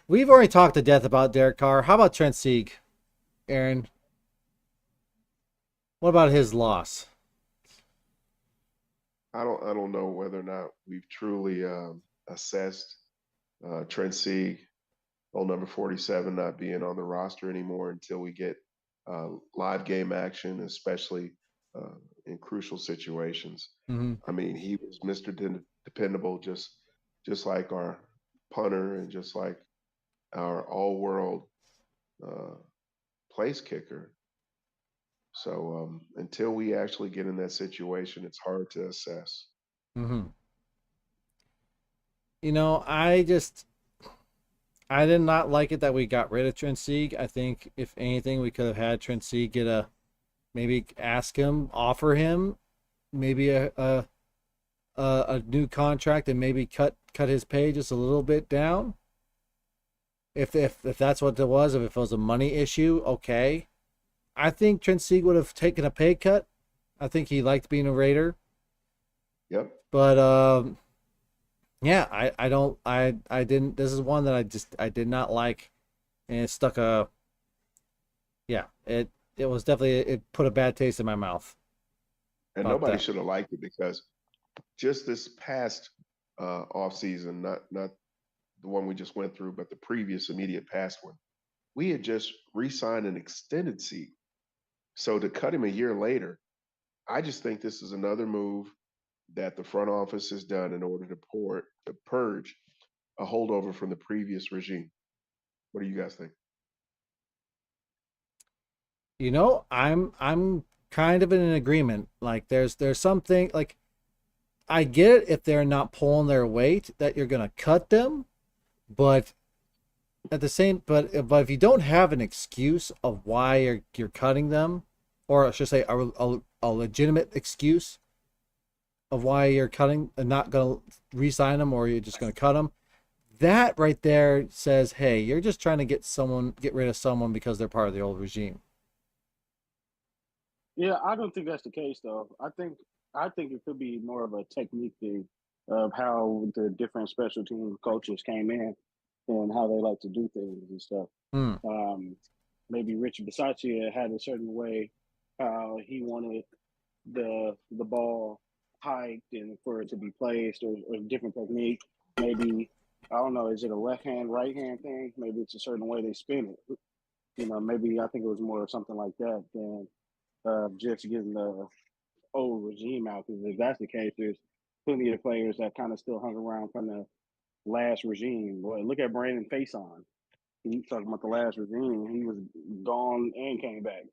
We've already talked to death about Derek Carr. How about Trent Sieg, Aaron? What about his loss? I don't know whether or not we've truly assessed Trent Sieg, old number 47, not being on the roster anymore until we get live game action, especially in crucial situations. Mm-hmm. I mean, he was Mr. Dependable, just like our punter and just like our all-world uh, place kicker. So until we actually get in that situation, it's hard to assess. Mm-hmm. You know, I did not like it that we got rid of Trent Sieg. I think if anything, we could have had Trent Sieg get maybe ask him, offer him maybe a new contract and maybe cut his pay just a little bit down. If that's what it was, if it was a money issue, okay. I think Trent Sieg would have taken a pay cut. I think he liked being a Raider. Yep. But yeah, I don't I didn't. This is one that I did not like, and it stuck a yeah. It was definitely it put a bad taste in my mouth. And About nobody that. should have liked it because just this past off season, not the one we just went through, but the previous immediate past one, we had just re-signed an extended seat. So to cut him a year later, I just think this is another move that the front office has done in order to purge a holdover from the previous regime. What do you guys think? You know, I'm kind of in an agreement. Like there's something like I get it if they're not pulling their weight that you're gonna cut them, but at the same but if you don't have an excuse of why you're cutting them, or I should say a legitimate excuse of why you're cutting and not gonna re-sign them, or you're just gonna cut them, that right there says, hey, you're just trying to get rid of someone because they're part of the old regime. Yeah, I don't think that's the case though. I think it could be more of a technique thing of how the different special team coaches came in and how they like to do things and stuff. Hmm. Um, Maybe Richard Bisaccia had a certain way how he wanted the ball hiked and for it to be placed, or a different technique. Maybe I don't know. Is it a left hand, right hand thing? Maybe it's a certain way they spin it. You know, maybe I think it was more of something like that than just getting the old regime out. Because if that's the case, there's plenty of players that kind of still hung around from the last regime. Boy, look at Brandon Faison. He talking about the last regime. He was gone and came back.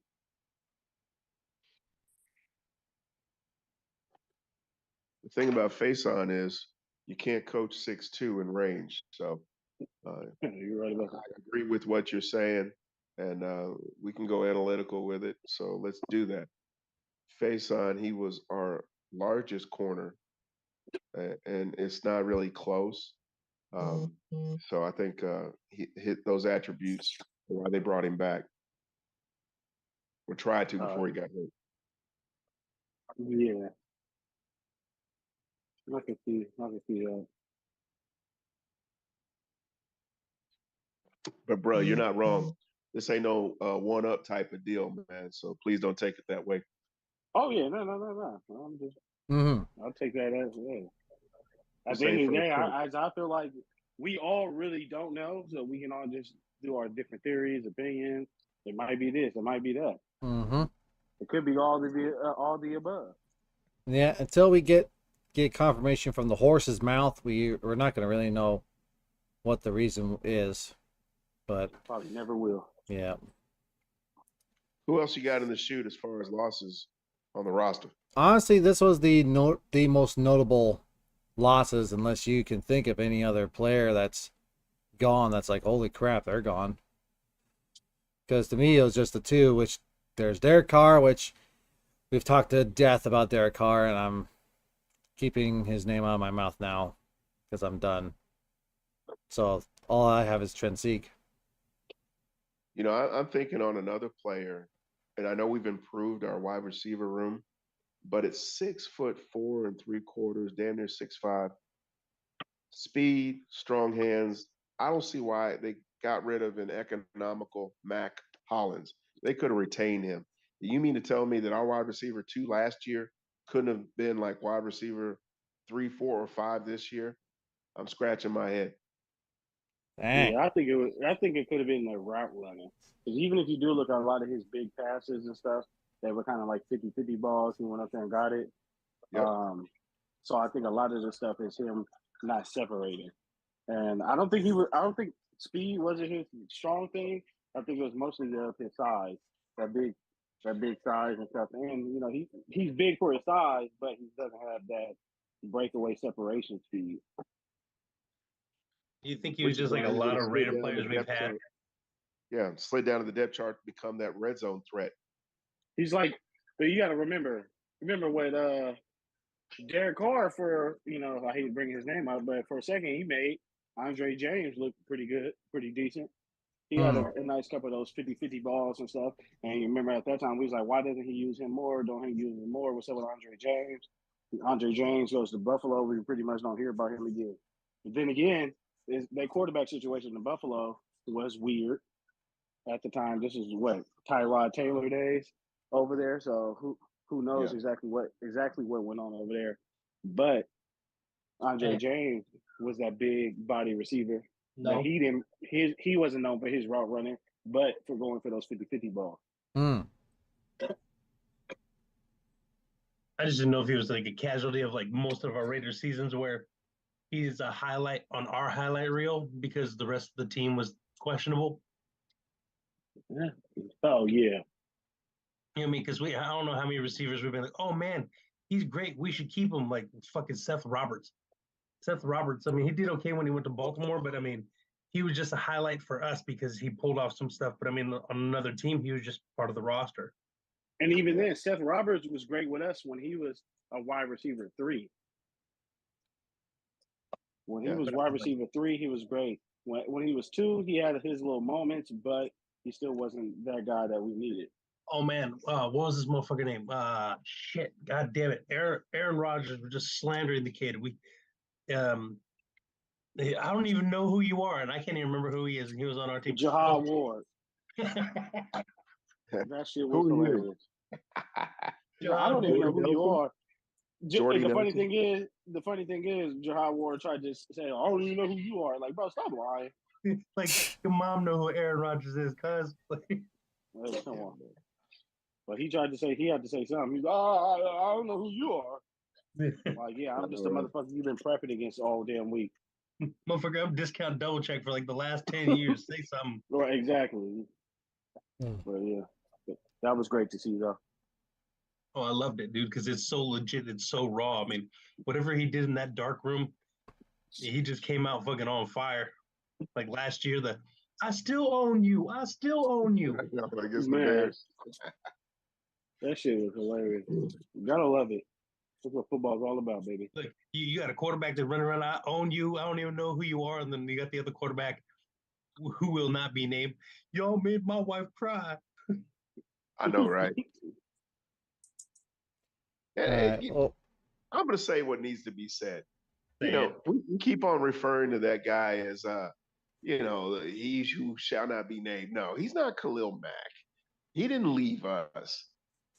The thing about Faison is you can't coach 6'2" in range. So You're right about I that. agree with what you're saying, and we can go analytical with it. So let's do that. Faison, he was our largest corner, and it's not really close. So I think he hit those attributes why they brought him back, or tried to Uh, before he got hurt. yeah, I can see. I can see that. But bro, you're not wrong. This ain't no one up type of deal, man. So please don't take it that way. Oh yeah, no. I'm just. Mm-hmm. I'll take that as yeah. At This the end ain't of the first day, take. I feel like we all really don't know, so we can all just do our different theories, opinions. It might be this, it might be that. Mm-hmm. It could be all the above. Yeah, until we get confirmation from the horse's mouth, we're not gonna really know what the reason is. But Probably never will. yeah, Who else you got in the shoot as far as losses on the roster? honestly, this was the most notable losses, unless you can think of any other player that's gone. That's like, holy crap, they're gone. Because to me, it was just the two. Which there's Derek Carr, which we've talked to death about Derek Carr, and I'm keeping his name out of my mouth now because I'm done. So all I have is Trent Sieg. You know, I'm thinking on another player, and I know we've improved our wide receiver room, but it's 6'4" and 3/4, damn near 6'5". Speed, strong hands, I don't see why they got rid of an economical Mac Hollins. They could have retained him. You mean to tell me that our wide receiver 2 last year couldn't have been like wide receiver 3, 4, or 5 this year? I'm scratching my head. Dang. Yeah, I think it was. I think it could have been the route running. Because even if you do look at a lot of his big passes and stuff, they were kind of like 50-50 balls. He went up there and got it. Yep. So I think a lot of the stuff is him not separating. And I don't think he was. I don't think speed wasn't his strong thing. I think it was mostly his size, that big, that big size and stuff. And you know, he's big for his size, but he doesn't have that breakaway separation speed. You think he was Which is just like why a he would lot have of slid Raider down the players we've depth had? chart. Yeah, slid down to the depth chart to become that red zone threat. He's like, but you got to remember what Derek Carr for I hate bringing his name up, but for a second he made Andre James look pretty good, pretty decent. He had Hmm. a nice couple of those 50-50 balls and stuff. And you remember at that time, we was like, why doesn't he use him more? Don't he use him more? What's up with Andre James? Andre James goes to Buffalo. We pretty much don't hear about him again. But then again, that quarterback situation in Buffalo was weird at the time. This is what Tyrod Taylor days over there. So who knows Yeah. exactly what went on over there. But Andre And James was that big body receiver. But no, he wasn't known for his route running, but for going for those 50-50 balls. Hmm. I just didn't know if he was like a casualty of like most of our Raiders seasons where he's a highlight on our highlight reel because the rest of the team was questionable. Yeah. Oh yeah. You know what I mean? Because I don't know how many receivers we've been like, oh man, he's great. We should keep him like fucking Seth Roberts. Seth Roberts, I mean, he did okay when he went to Baltimore, but I mean, he was just a highlight for us because he pulled off some stuff. But I mean, on another team, he was just part of the roster. And even then, Seth Roberts was great with us when he was a wide receiver 3. When he Yeah. was But wide receiver 3, he was great. When he was 2, he had his little moments, but he still wasn't that guy that we needed. oh man, what was his motherfucker name? Shit, god damn it, Aaron Rodgers was just slandering the kid. Um, I don't even know who you are, and I can't even remember who he is. And he was on our team. Jahad Oh, Ward. That shit was Who are you? hilarious. I John don't even know Ward. Jordy who you Nelson? are. Jordy And Nelson? the funny thing is, Jahad Ward tried to say, "I don't even know who you are." Like, bro, stop lying. Like your mom know who Aaron Rodgers is, cuz. Like, come Yeah, on. But he tried to say he had to say something. He's like, I don't know who you are. Like, yeah, I'm just a man. motherfucker you've been prepping against all damn week. Motherfucker, I'm discount double check for like the last 10 years. Say something. Right, exactly. Hmm. But yeah, that was great to see though. Oh, I loved it, dude, because it's so legit. It's so raw. I mean, whatever he did in that dark room, he just came out fucking on fire. Like last year, I still own you. I still own you. Against the Man, Bears. that shit was hilarious. You gotta love it. That's what football's all about, baby. Look, you got a quarterback that's running around. I own you. I don't even know who you are. And then you got the other quarterback who will not be named. Y'all made my wife cry. I know, right? All Hey, right. Well, I'm going to say what needs to be said. Say it. We keep on referring to that guy as, he who shall not be named. No, he's not Khalil Mack. He didn't leave us.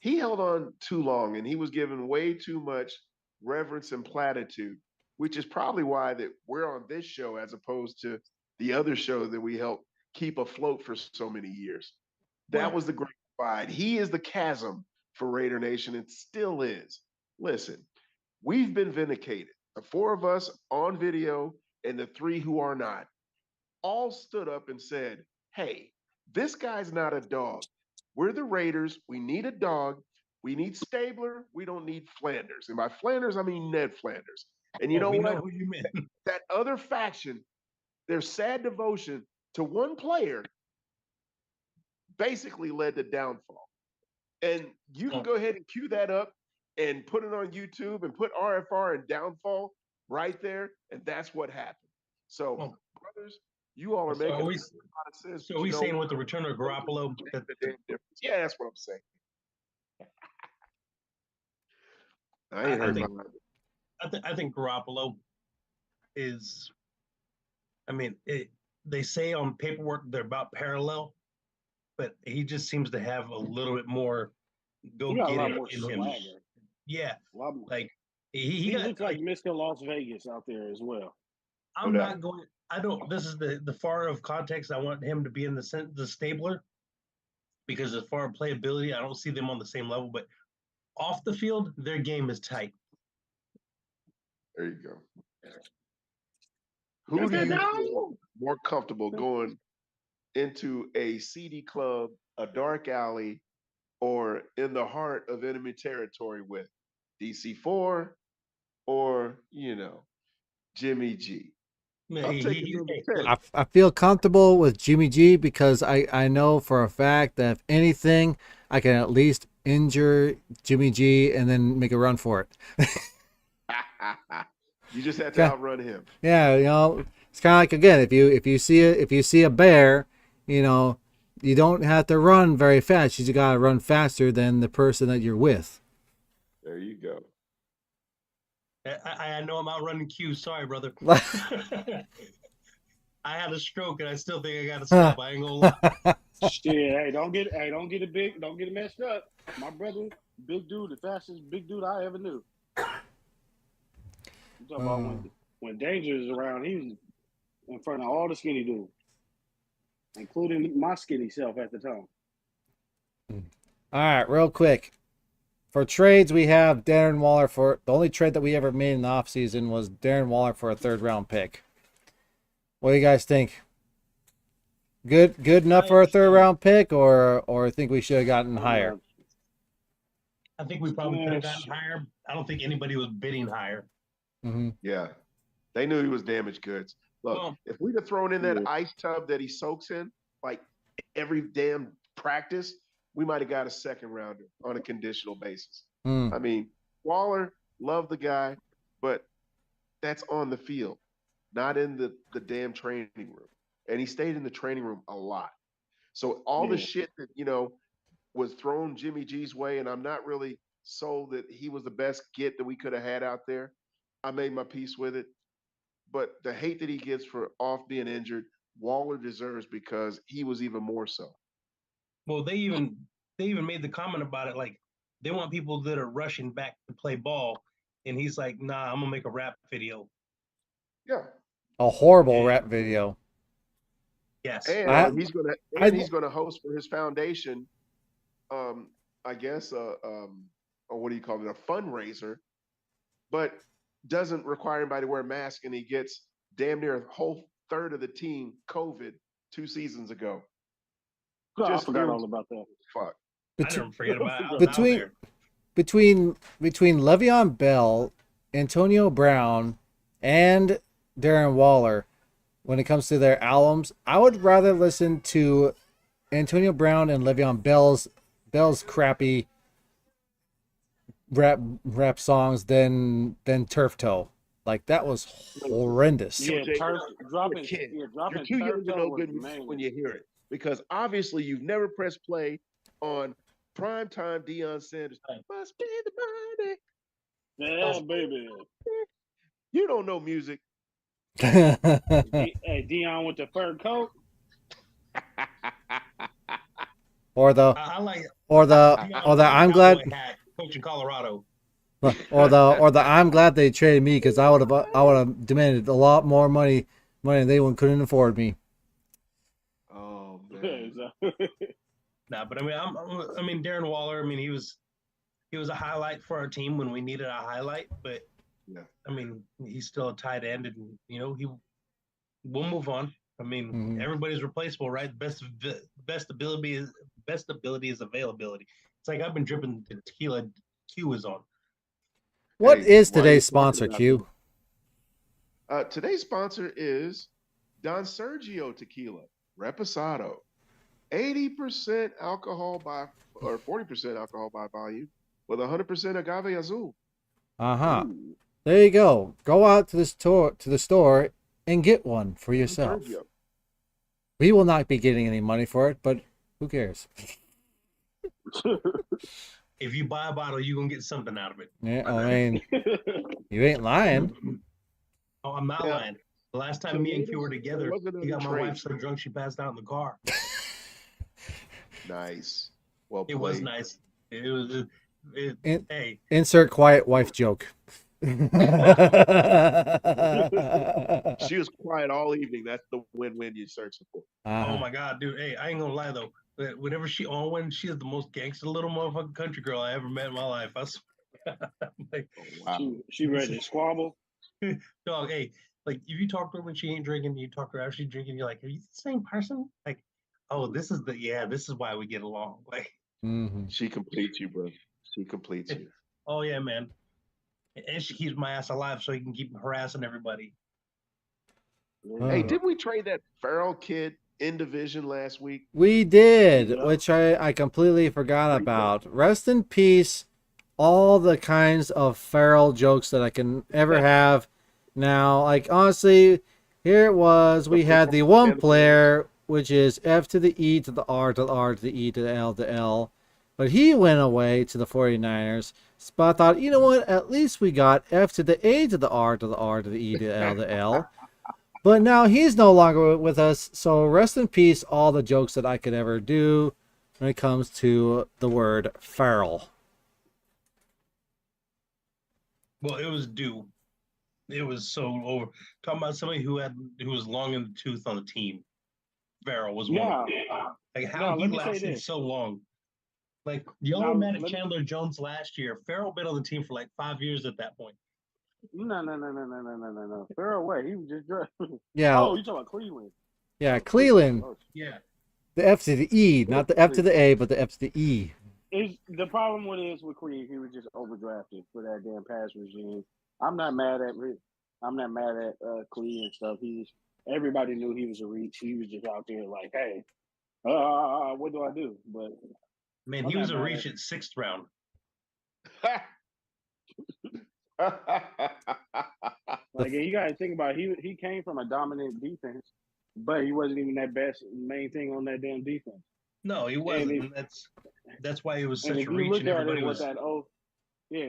He held on too long, and he was given way too much reverence and platitude, which is probably why that we're on this show as opposed to the other show that we helped keep afloat for so many years. That Well, was the great divide. He is the chasm for Raider Nation and still is. Listen, we've been vindicated. The 4 of us on video and the 3 who are not all stood up and said, hey, this guy's not a dog. We're the Raiders. We need a dog. We need Stabler. We don't need Flanders. And by Flanders, I mean Ned Flanders. And you know we what? know who you meant. That other faction, their sad devotion to one player basically led to downfall. And you can go ahead and cue that up and put it on YouTube and put RFR and downfall right there. And that's what happened. So, Well, brothers, you all are so making are a we, lot of sense. so But are you we know, saying with the return of Garoppolo that the damn difference. Yeah, that's what I'm saying. I ain't I heard think nothing. I think Garoppolo is. I mean, they say on paperwork they're about parallel, but he just seems to have a little bit more go He got a get lot it more in him. swagger. Yeah, A lot more. like He got. looks like Mr. Las Vegas out there as well. I'm No not doubt. going. I don't. This is the far of context. I want him to be in the stabler because as far as playability, I don't see them on the same level. But off the field, their game is tight. There you go. Who do you feel more comfortable going into a seedy club, a dark alley, or in the heart of enemy territory with? DC4 or, Jimmy G? I'm taking number 10. I feel comfortable with Jimmy G because I know for a fact that if anything, I can at least injure Jimmy G and then make a run for it. You just had to outrun him. Yeah, it's kind of like, again, if you see a bear, you don't have to run very fast. You just gotta run faster than the person that you're with. There you go. I know I'm outrunning Q. Sorry, brother. I had a stroke and I still think I got to stop. I ain't gonna lie. Shit, hey, don't get it messed up. My brother, big dude, the fastest big dude I ever knew. You talking about when Danger is around, he's in front of all the skinny dudes, including my skinny self at the time. All right, real quick. For trades, we have Darren Waller for the only trade that we ever made in the offseason was Darren Waller for a 3rd round pick. What do you guys think? Good enough for a 3rd round pick, or think we should have gotten higher? I think we probably could have gotten higher. I don't think anybody was bidding higher. Mm-hmm. Yeah. They knew he was damaged goods. Look, if we'd have thrown in that ice tub that he soaks in, like every damn practice, we might have got a 2nd rounder on a conditional basis. I mean, Waller, love the guy, but that's on the field, not in the damn training room. And he stayed in the training room a lot. So all the shit that, was thrown Jimmy G's way, and I'm not really sold that he was the best get that we could have had out there. I made my peace with it. But the hate that he gets for off being injured, Waller deserves because he was even more so. Well, they even made the comment about it, like they want people that are rushing back to play ball, and he's like, "Nah, I'm gonna make a rap video." Yeah, a horrible rap video. Yes, and he's gonna host for his foundation. I guess or what do you call it? A fundraiser, but doesn't require anybody to wear a mask, and he gets damn near a whole 1/3 of the team COVID 2 seasons ago. I forgot all about that. Fuck. I never forget about it. Between Le'Veon Bell, Antonio Brown, and Darren Waller, when it comes to their albums, I would rather listen to Antonio Brown and Le'Veon Bell's crappy rap songs than Turf Toe. Like, that was horrendous. Yeah, dropping. You're too young to know good music when you hear it, because obviously you've never pressed play on primetime Deion Sanders. Must be the money. Yeah, baby. You don't know music. Hey, Deion with the fur coat. or the I'm glad coach in Colorado. or the I'm glad they traded me, because I would have demanded a lot more money and they couldn't afford me. Oh man. Nah, but I mean Darren Waller. I mean he was a highlight for our team when we needed a highlight, but yeah, I mean he's still a tight end, and we'll move on. I mean everybody's replaceable, right? Best ability is availability. It's like I've been dripping the tequila. Q is on. What is today's sponsor, Q? Today's sponsor is Don Sergio Tequila Reposado. 80% alcohol or 40% alcohol by volume with 100% agave azul. There you go. Go out to the store and get one for yourself. We will not be getting any money for it, but who cares? If you buy a bottle, you're going to get something out of it. Yeah, I mean, you ain't lying. Oh, I'm not lying. The last time me and Q were Tomatoes? together, Wasn't he it a got my trade? wife so drunk she passed out in the car. Nice. Well It was played. nice. It was. In- Hey, Insert quiet wife joke. She was quiet all evening. That's the win-win you're searching for. oh Uh-huh. my God, dude. Hey, I ain't gonna lie though. Whenever she on one, she is the most gangster little motherfucking country girl I ever met in my life. I swear. Like, Oh, wow. She ready to squabble. dog, hey, like if you talk to her when she ain't drinking, you talk to her after she's drinking, you're like, are you the same person? Like, oh, this is why we get along. Like, Mhm. She completes you, bro. She completes you. oh yeah, man. And she keeps my ass alive so he can keep harassing everybody. Hey, Oh. did we trade that Farrell kid in division last week? We did, Yeah. which I completely forgot about. Rest in peace, all the kinds of feral jokes that I can ever have. Now, like, honestly, here it was. We had the one player, which is F to the E to the R to the R to the E to the L to L. But he went away to the 49ers. But I thought, you know what? At least we got F to the A to the R to the R to the E to the L to L. But now he's no longer with us, so rest in peace, all the jokes that I could ever do when it comes to the word feral. Well, it was due. It was so over. Talking about somebody who was long in the tooth on the team. Farrell was one of them. Like how Now, he let me say lasted this. so long. Like y'all Now, were mad at let me- Chandler Jones last year. Farrell been on the team for like 5 years at that point. No. Farrell away. He was just drafted. Yeah, Oh, you talking about Cleveland? yeah, Cleveland. Oh, Yeah. The F to the E, not the F to the A, but the F to the E. the problem with Creed, he was just overdrafted for that damn pass regime. I'm not mad at Clee and stuff. Everybody knew he was a reach. He was just out there like, hey, what do I do? But Man, I'm he was not a mad reach at 6th round. like you got to think about it, he came from a dominant defense, but he wasn't even that best main thing on that damn defense. No, he wasn't. And that's why he was And such if a you reach look and at everybody it, was and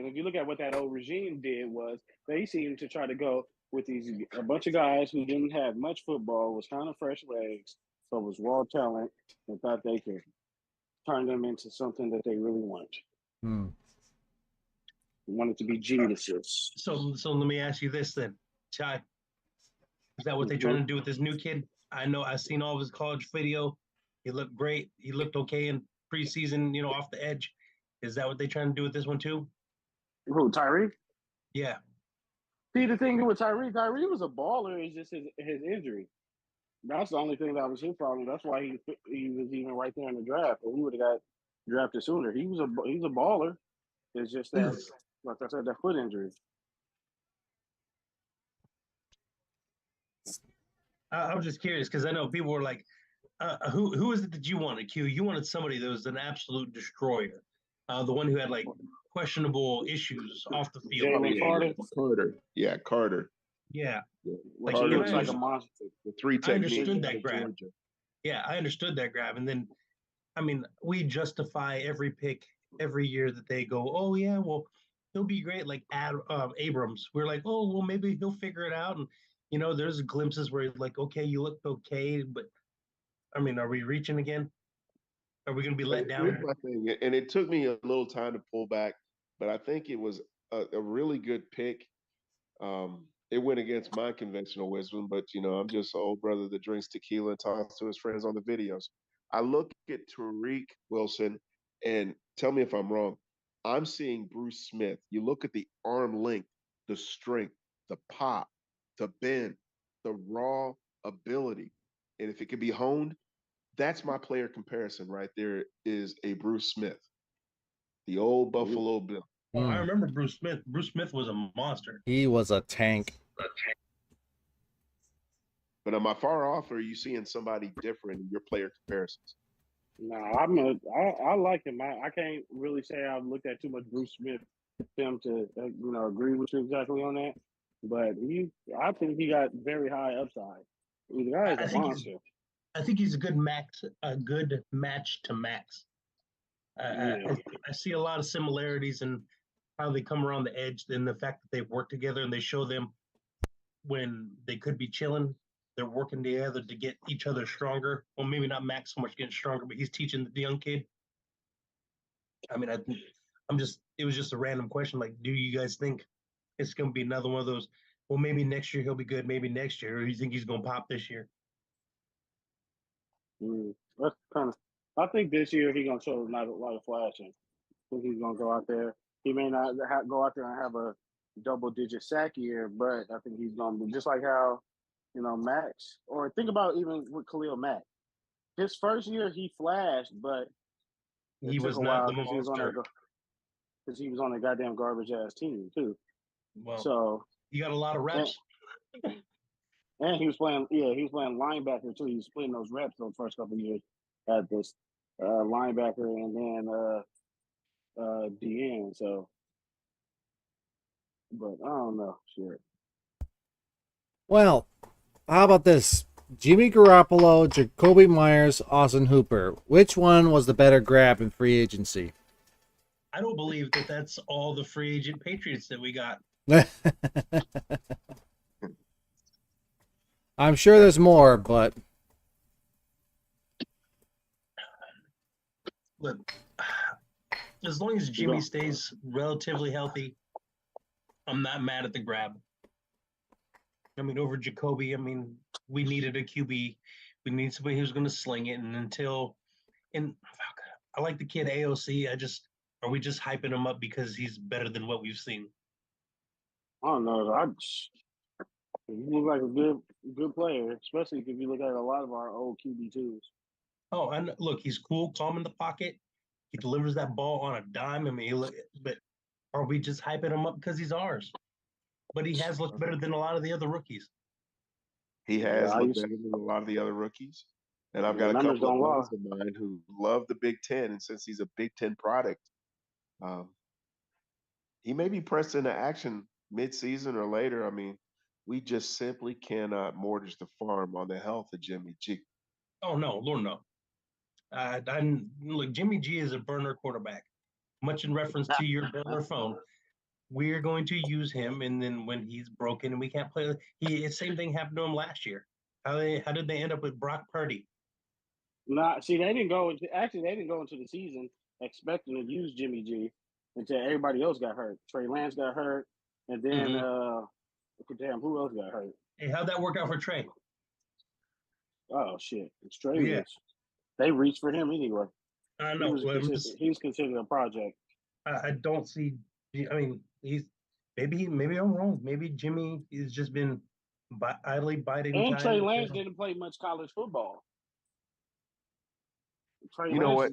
if you look at what that old regime did was they seemed to try to go with a bunch of guys who didn't have much football, was kind of fresh legs, so was raw talent, and thought they could turn them into something that they really wanted to be geniuses. so let me ask you this then. Chai, is that what they're trying to do with this new kid? I know I've seen all of his college video. He looked great. He looked okay in preseason, off the edge. Is that what they're trying to do with this one too? Who, Tyree? Yeah. See, the thing with Tyree was a baller. It's just his injury. That's the only thing that was his problem. That's why he was even right there in the draft. But he would have got drafted sooner. He's a baller. It's just that, like I said, that foot injury. I was just curious because I know people were like, who is it that you wanted, Q? You wanted somebody that was an absolute destroyer. The one who had like questionable issues off the field. Jalen Carter. Carter. Yeah, Carter. Yeah. Which Like, he looks I like a monster. The three I understood techniques that of grab. Georgia. Yeah, I understood that grab. And then, I mean, we justify every pick every year that they go, oh, yeah, well, he'll be great. Like Abrams. We're like, oh, well, maybe he'll figure it out. And, there's glimpses where like, okay, you looked okay. But, I mean, are we reaching again? Are we going to be let down? Here's my thing, and it took me a little time to pull back, but I think it was a really good pick. It went against my conventional wisdom, but I'm just an old brother that drinks tequila and talks to his friends on the videos. I look at Tariq Wilson, and tell me if I'm wrong. I'm seeing Bruce Smith. You look at the arm length, the strength, the pop, the bend, the raw ability, and if it could be honed, that's my player comparison right there. Is a Bruce Smith, the old Buffalo Bill. Oh, I remember Bruce Smith. Bruce Smith was a monster. He was a tank. But am I far off, or are you seeing somebody different in your player comparisons? No, I like him. I can't really say I've looked at too much Bruce Smith film to agree with you exactly on that. But I think he got very high upside. The guy is a monster. I think he's a good match to Max. Yeah. I see a lot of similarities in how they come around the edge and the fact that they've worked together and they show them when they could be chilling. They're working together to get each other stronger. Well, maybe not Max so much getting stronger, but he's teaching the young kid. I mean, it was just a random question. Like, do you guys think it's going to be another one of those? Well, maybe next year he'll be good. Maybe next year, or you think he's going to pop this year? That's kind of. I think this year he's gonna show not a lot of flashing. I think he's gonna go out there. He may not go out there and have a double-digit sack year, but I think he's gonna be just like how, Max. Or think about even with Khalil Mack. His first year he flashed, but it He took was a not while the because monster. he was on a goddamn garbage ass team too. Well, So he got a lot of and, reps. and he was playing. Yeah, he was playing linebacker too. He was playing those reps those first couple of years at this linebacker, and then DN. So, but I don't know. Shit. Well, how about this? Jimmy Garoppolo, Jacoby Myers, Austin Hooper. Which one was the better grab in free agency? I don't believe that that's all the free agent Patriots that we got. I'm sure there's more, but Look, as long as Jimmy stays relatively healthy, I'm not mad at the grab. I mean, over Jacoby, I mean, we needed a QB. We need somebody who's going to sling it. And I like the kid AOC. Are we just hyping him up because he's better than what we've seen? I don't know. He look like a good player, especially if you look at a lot of our old QB2s. Oh, and look, he's cool, calm in the pocket. He delivers that ball on a dime. I mean, but are we just hyping him up because he's ours? But he has looked better than a lot of the other rookies. He has looked better than a lot of the other rookies. And I've got a couple of friends of mine who love the Big Ten. And since he's a Big Ten product, he may be pressed into action mid-season or later. I mean, we just simply cannot mortgage the farm on the health of Jimmy G. Oh, no, Lord, no. Look, Jimmy G is a burner quarterback. Much in reference to your burner phone. We're going to use him, and then when he's broken and we can't play, same thing happened to him last year. How did they end up with Brock Purdy? See, they didn't go into the season expecting to use Jimmy G until everybody else got hurt. Trey Lance got hurt, and then damn, who else got hurt? Hey, how'd that work out for Trey? Oh shit, Trey they reached for him anyway. I know. He was considered a project. I don't see. I mean, maybe I'm wrong. Maybe Jimmy has just been idly biding time. And Trey Lance didn't play much college football. You know what?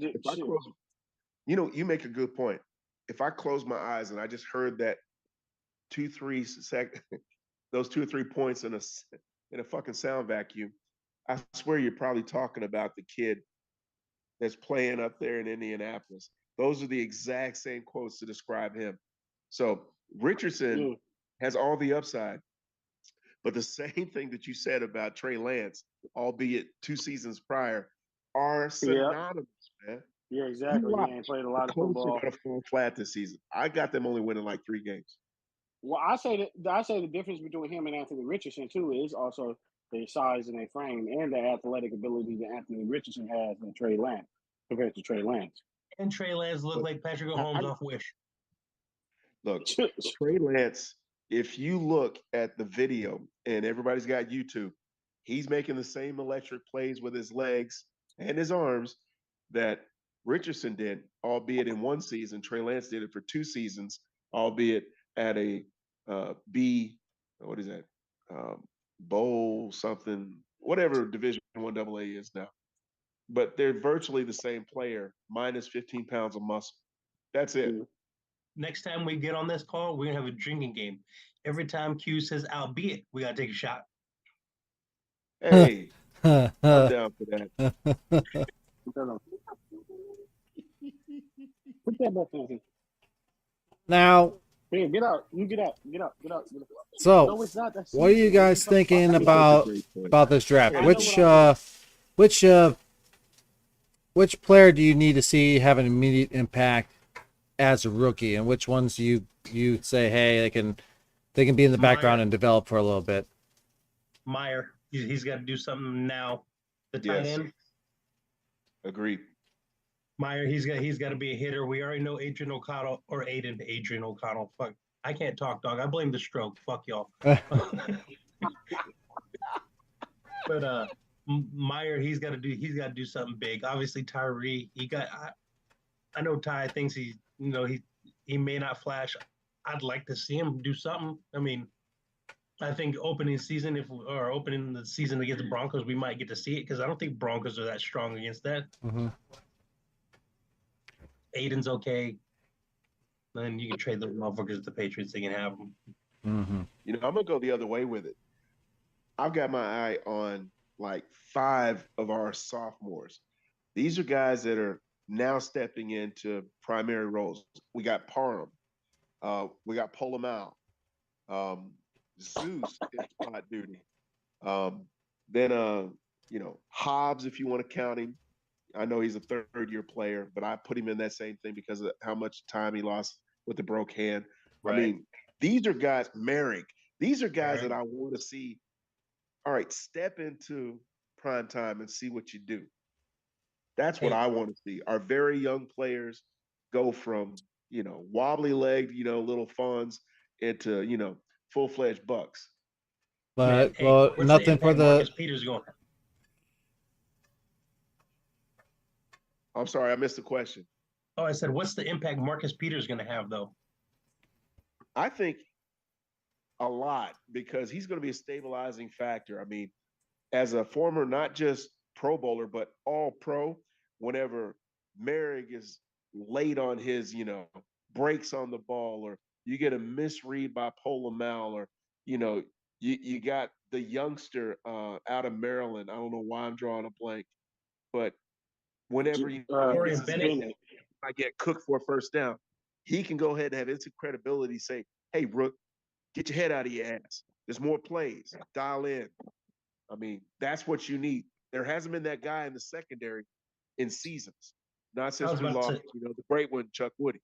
You make a good point. If I close my eyes and I just heard that 2-3 those 2 or 3 points in a fucking sound vacuum, I swear you're probably talking about the kid that's playing up there in Indianapolis. Those are the exact same quotes to describe him. So Richardson has all the upside, but the same thing that you said about Trey Lance, albeit 2 seasons prior, are synonymous, man. Yeah, exactly. He ain't played a lot of football. Got to fall flat this season. I got them only winning like 3 games. Well, I say the difference between him and Anthony Richardson too is also their size and their frame and the athletic ability that Anthony Richardson has and Trey Lance compared to Trey Lance. And Trey Lance looked like Patrick Mahomes off Wish. Look, Trey Lance, if you look at the video, and everybody's got YouTube, he's making the same electric plays with his legs and his arms that Richardson did, albeit in 1 season. Trey Lance did it for 2 seasons, albeit at a bowl something, whatever Division 1 AA is now. But they're virtually the same player, minus 15 pounds of muscle. That's it. Next time we get on this call, we're going to have a drinking game. Every time Q says, albeit, we got to take a shot. Hey, I'm down for that. Put that back in. Now, hey, get out. You get out. So, no, it's not. what are you guys thinking about this draft? Which player do you need to see have an immediate impact as a rookie, and which ones do you say, hey, they can be in the background and develop for a little bit? Meyer, he's got to do something now. The tight Yes. end, Agreed. Meyer, he's got to be a hitter. We already know Adrian O'Connell or Adrian O'Connell. Fuck, I can't talk, dog. I blame the stroke. Fuck y'all. But Meyer, he's got to do something big. Obviously, Tyree, I know Ty thinks he may not flash. I'd like to see him do something. I mean, I think opening the season against the Broncos, we might get to see it because I don't think Broncos are that strong against that. Mm-hmm. Aiden's okay. Then you can trade those motherfuckers to the Patriots. They can have them. Mm-hmm. You know, I'm gonna go the other way with it. I've got my eye on like 5 of our sophomores. These are guys that are now stepping into primary roles. We got Parham, we got Polomal, Zeus in spot duty. Then you know, Hobbs, if you want to count him. I know he's a third-year player, but I put him in that same thing because of how much time he lost with the broke hand. Right. I mean, these are guys, Merrick, these are guys Right. that I want to see. All right, step into prime time and see what you do. That's what Hey. I want to see. Our very young players go from, you know, wobbly legged, you know, little fawns into, you know, full-fledged bucks. But Man, hey, well, what's nothing the for impact the. Marcus Peters going? I'm sorry, I missed the question. Oh, I said, what's the impact Marcus Peters going to have though? I think a lot because he's going to be a stabilizing factor. I mean, as a former, not just Pro Bowler, but all pro, whenever Merrick is late on his, you know, breaks on the ball, or you get a misread by Polomal, or, you know, you got the youngster out of Maryland. I don't know why I'm drawing a blank, but whenever he Corey misses Bennett. it, I get cooked for a first down, he can go ahead and have instant credibility, say, hey, Rook, get your head out of your ass. There's more plays. Dial in. I mean, that's what you need. There hasn't been that guy in the secondary in seasons. Not since we lost, you know, the great one, Chuck Woody.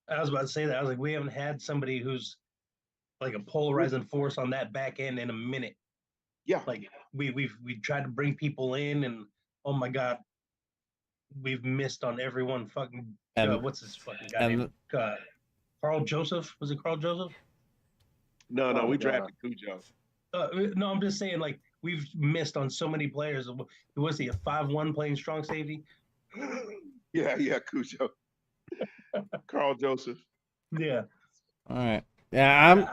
I was about to say that. I was like, we haven't had somebody who's like a polarizing force on that back end in a minute. Yeah. Like we tried to bring people in, and oh my god, we've missed on everyone. Fucking And- what's his fucking guy name? Carl Joseph, was it Carl Joseph? No, Oh, we God. drafted Cujo. No, I'm just saying, like, we've missed on so many players. Was he a 5'1" playing strong safety? Yeah, Cujo. Carl Joseph. Yeah. All right. Yeah,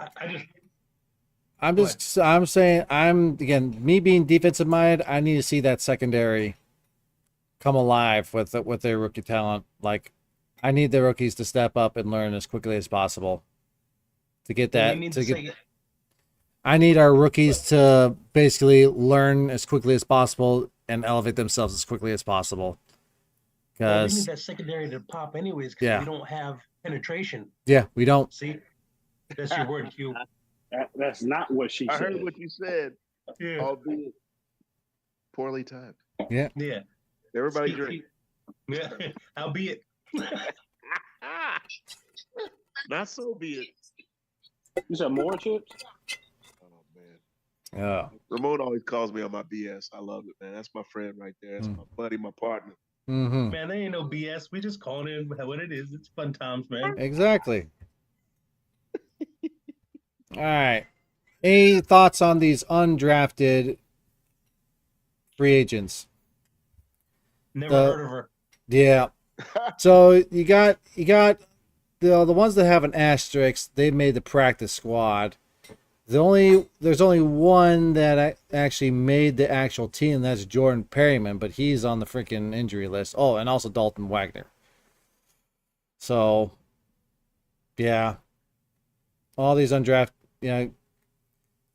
I'm saying, again, me being defensive minded, I need to see that secondary come alive with their rookie talent. Like, I need the rookies to step up and learn as quickly as possible to get that. I need our rookies to basically learn as quickly as possible and elevate themselves as quickly as possible. Well, we need that secondary to pop anyways because we don't have penetration. Yeah, we don't. See, that's your word, Q. That's not what she said. I heard what you said, Yeah. albeit poorly timed. Yeah. Yeah. Everybody drink. Yeah, albeit. Not so be it. You said more chips? Oh, man. Yeah. Ramon always calls me on my BS. I love it, man. That's my friend right there. That's my buddy, my partner. Mm-hmm. Man, there ain't no BS. We just calling it what it is. It's fun times, man. Exactly. All right. Any thoughts on these undrafted free agents? Never heard of her. Yeah. So you got the ones that have an asterisk. They made the practice squad. There's only one that actually made the actual team. That's Jordan Perryman, but he's on the freaking injury list. Oh, and also Dalton Wagner. So, yeah, all these undrafted. The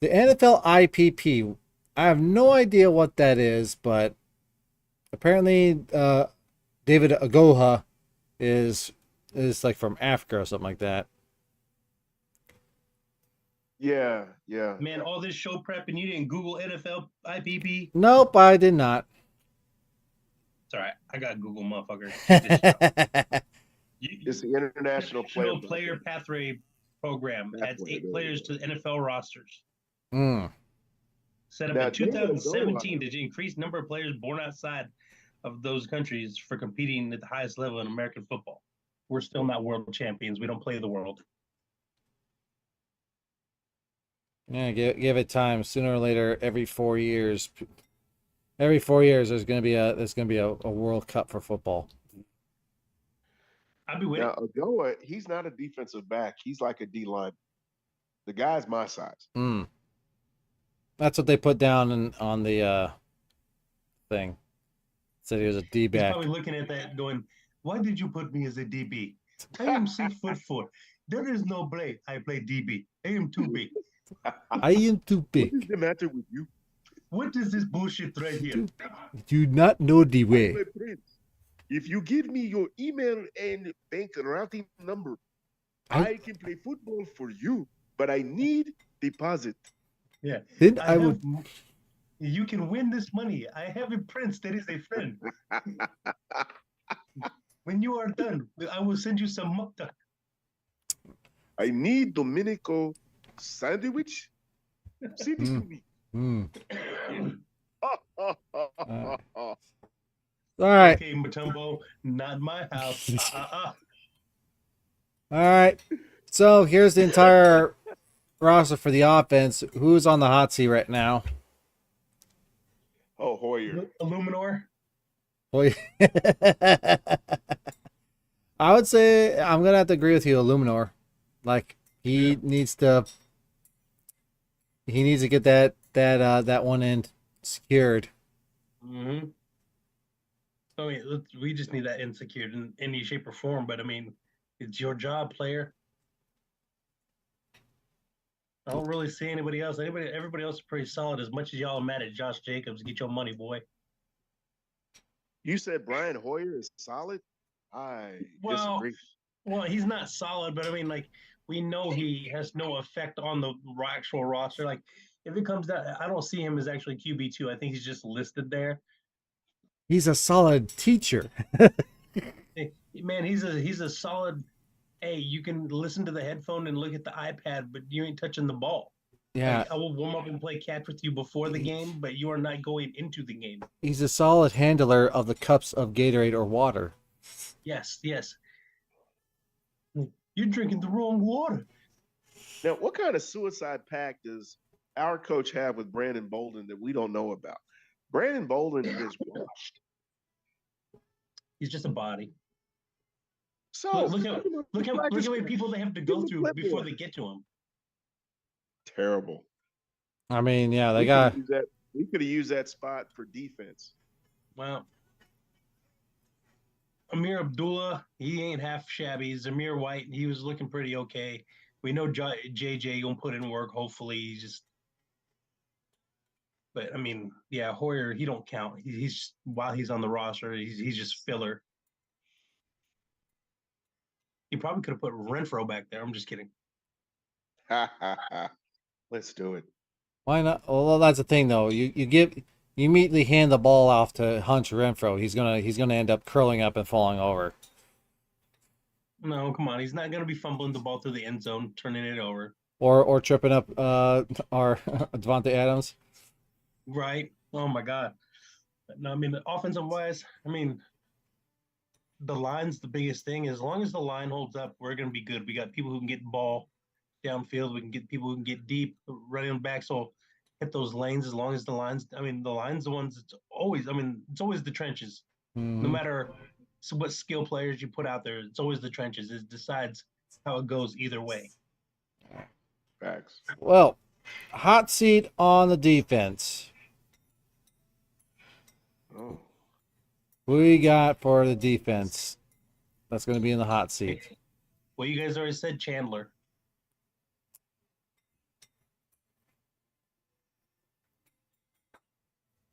NFL IPP. I have no idea what that is, but apparently, David Agoha is like from Africa or something like that. Yeah. Man, all this show prep and you didn't Google NFL IPP? Nope, I did not. It's all right. I got Google, motherfucker. It's the International Player Pathway Program. Adds 8 players to NFL rosters. Mm. set up Now, in David Ogola, 2017 to increase number of players born outside of those countries for competing at the highest level in American football. We're still not world champions. We don't play the world. Yeah, give it time. Sooner or later, every 4 years, there's gonna be a World Cup for football. I'd be with now it. Ogola, he's not a defensive back. He's like a D line. The guy's my size. That's what they put down on the thing. Said he was a D He's back. probably looking at that going, why did you put me as a DB? I am 6'4". There is no play. I play DB. I am too big. I am too What big. is the matter with you? What is this bullshit right here? Do not know the way. My friend, if you give me your email and bank routing number, I can play football for you, but I need deposit. Yeah. Then I would. You can win this money. I have a prince that is a friend. When you are done, I will send you some mukta. I need Domenico sandwich. Send it to me. All right. Okay, Matumbo, not my house. All right. So here's the entire roster for the offense. Who's on the hot seat right now? Oh, Hoyer. Illuminor. Boy. I would say I'm gonna have to agree with you, Illuminor. Like he needs to get that one end secured. Mm-hmm. I mean, we just need that insecured in any shape or form. But I mean, it's your job, player. I don't really see anybody else. Everybody else is pretty solid. As much as y'all are mad at Josh Jacobs, get your money, boy. You said Brian Hoyer is solid? I disagree. Well, he's not solid, but I mean, like, we know he has no effect on the actual roster. Like, if it comes down, I don't see him as actually QB2. I think he's just listed there. He's a solid teacher. Man, he's a solid. Hey, you can listen to the headphone and look at the iPad, but you ain't touching the ball. Yeah. Like, I will warm up and play catch with you before the game, but you are not going into the game. He's a solid handler of the cups of Gatorade or water. Yes. You're drinking the wrong water. Now, what kind of suicide pact does our coach have with Brandon Bolden that we don't know about? Brandon Bolden is washed. He's just a body. So Look how many people they have to go through before they get to him. Terrible. I mean, yeah, We could have used that spot for defense. Well, Amir Abdullah, he ain't half shabby. Zamir White, he was looking pretty okay. We know JJ gonna put in work. Hopefully, but I mean, yeah, Hoyer, he don't count. He's while he's on the roster, he's just filler. He probably could have put Renfro back there. I'm just kidding. Let's do it. Why not? Well, that's the thing, though. You immediately hand the ball off to Hunter Renfro. He's gonna end up curling up and falling over. No, come on. He's not gonna be fumbling the ball through the end zone, turning it over. Or tripping up our Devontae Adams. Right. Oh my God. No, I mean, offensive wise, I mean, the line's the biggest thing. As long as the line holds up, we're gonna be good. We got people who can get the ball downfield. We can get people who can get deep, running back. So hit those lanes as long as the line's. I mean, the line's the ones. It's always the trenches. Mm-hmm. No matter what skill players you put out there, it's always the trenches. It decides how it goes either way. Facts. Well, hot seat on the defense. Oh. Who we got for the defense? That's going to be in the hot seat. Well, you guys already said Chandler.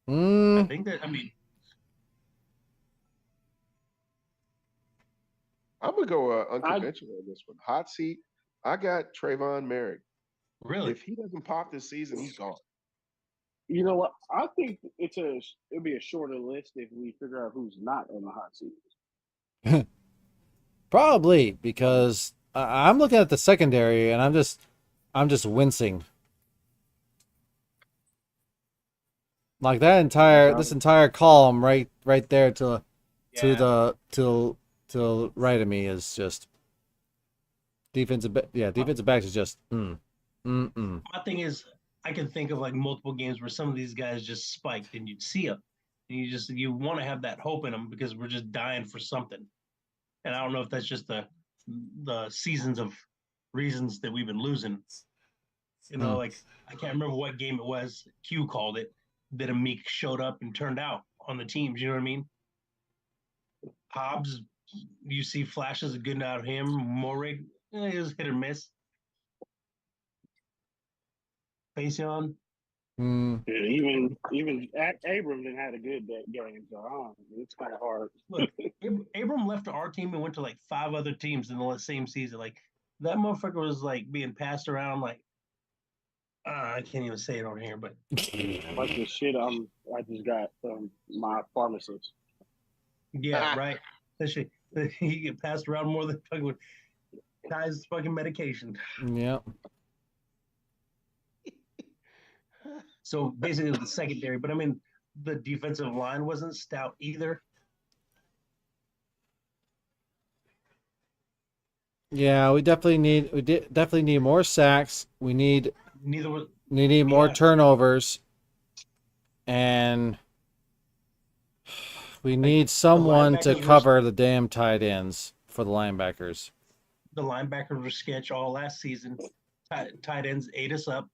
I think that. I mean, I'm gonna go unconventional on this one. Hot seat. I got Trayvon Merrick. really, If he doesn't pop this season, he's gone. You know what? I think it'll be a shorter list if we figure out who's not on the hot seat. Probably because I'm looking at the secondary and I'm just wincing. Like this entire column right there to the right of me is just defensive backs is just My thing is, I can think of like multiple games where some of these guys just spiked, and you'd see them, and you want to have that hope in them because we're just dying for something. And I don't know if that's just the seasons of reasons that we've been losing. Like I can't remember what game it was. Q called it that a Meek showed up and turned out on the teams. You know what I mean? Hobbs, you see flashes of good out of him. Morig, it was hit or miss. Faison, mm, Yeah, even Abram didn't had a good game, so it's kind of hard. look, Abram left our team and went to like 5 other teams in the same season. Like that motherfucker was like being passed around. Like I can't even say it on here, but Like the shit, I just got my pharmacist. yeah, right. That shit, he get passed around more than fucking Ty's fucking medication. yeah. So basically, the secondary. But I mean, the defensive line wasn't stout either. Yeah, we definitely need more sacks. We need Neither was. more Yeah. turnovers, and we need someone to linebackers cover the damn tight ends for the linebackers. The linebackers were sketch all last season. Tight ends ate us up.